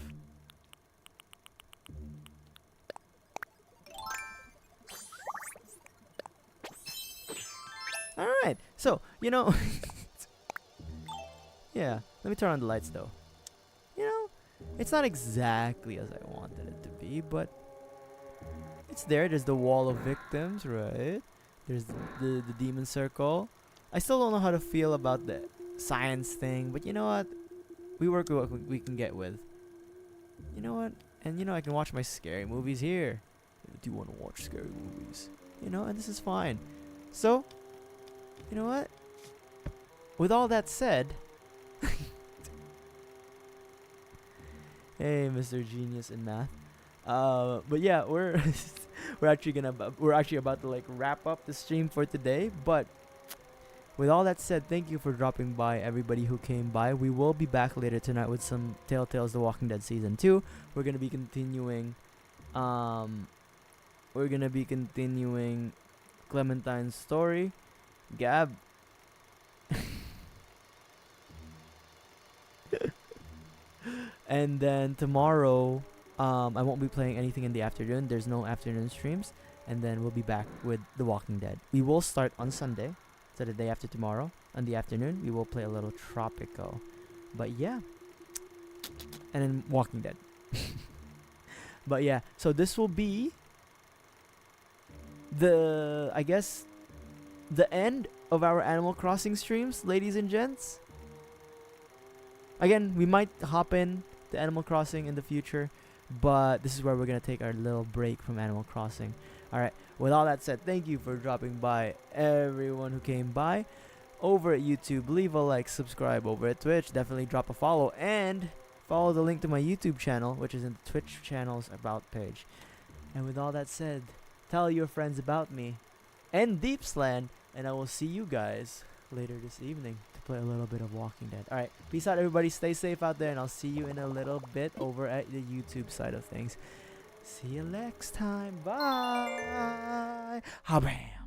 Alright, so, you know, yeah, let me turn on the lights though. You know, it's not exactly as I wanted it to be, but it's there. There's the wall of victims, right? There's the demon circle. I still don't know how to feel about the science thing, but you know what? We work with what we can get with. You know what? And you know, I can watch my scary movies here. Do you want to watch scary movies? You know, and this is fine. So, you know what? With all that said, hey, Mr. Genius in math. But yeah, we're we're actually about to like wrap up the stream for today. But with all that said, thank you for dropping by, everybody who came by. We will be back later tonight with some Telltale's The Walking Dead Season 2. We're gonna be continuing Clementine's story. Gab. And then tomorrow, I won't be playing anything in the afternoon. There's no afternoon streams. And then we'll be back with The Walking Dead. We will start on Sunday. So the day after tomorrow, in the afternoon, we will play a little Tropico. But yeah. And then Walking Dead. But yeah, so this will be I guess, the end of our Animal Crossing streams, ladies and gents. Again, we might hop in to Animal Crossing in the future, but this is where we're going to take our little break from Animal Crossing. Alright, with all that said, thank you for dropping by, everyone who came by. Over at YouTube, leave a like, subscribe. Over at Twitch, definitely drop a follow, and follow the link to my YouTube channel, which is in the Twitch channel's About page. And with all that said, tell your friends about me and Deepsland, and I will see you guys later this evening to play a little bit of Walking Dead. Alright, peace out everybody, stay safe out there, and I'll see you in a little bit over at the YouTube side of things. See you next time, bye! Ha-bam!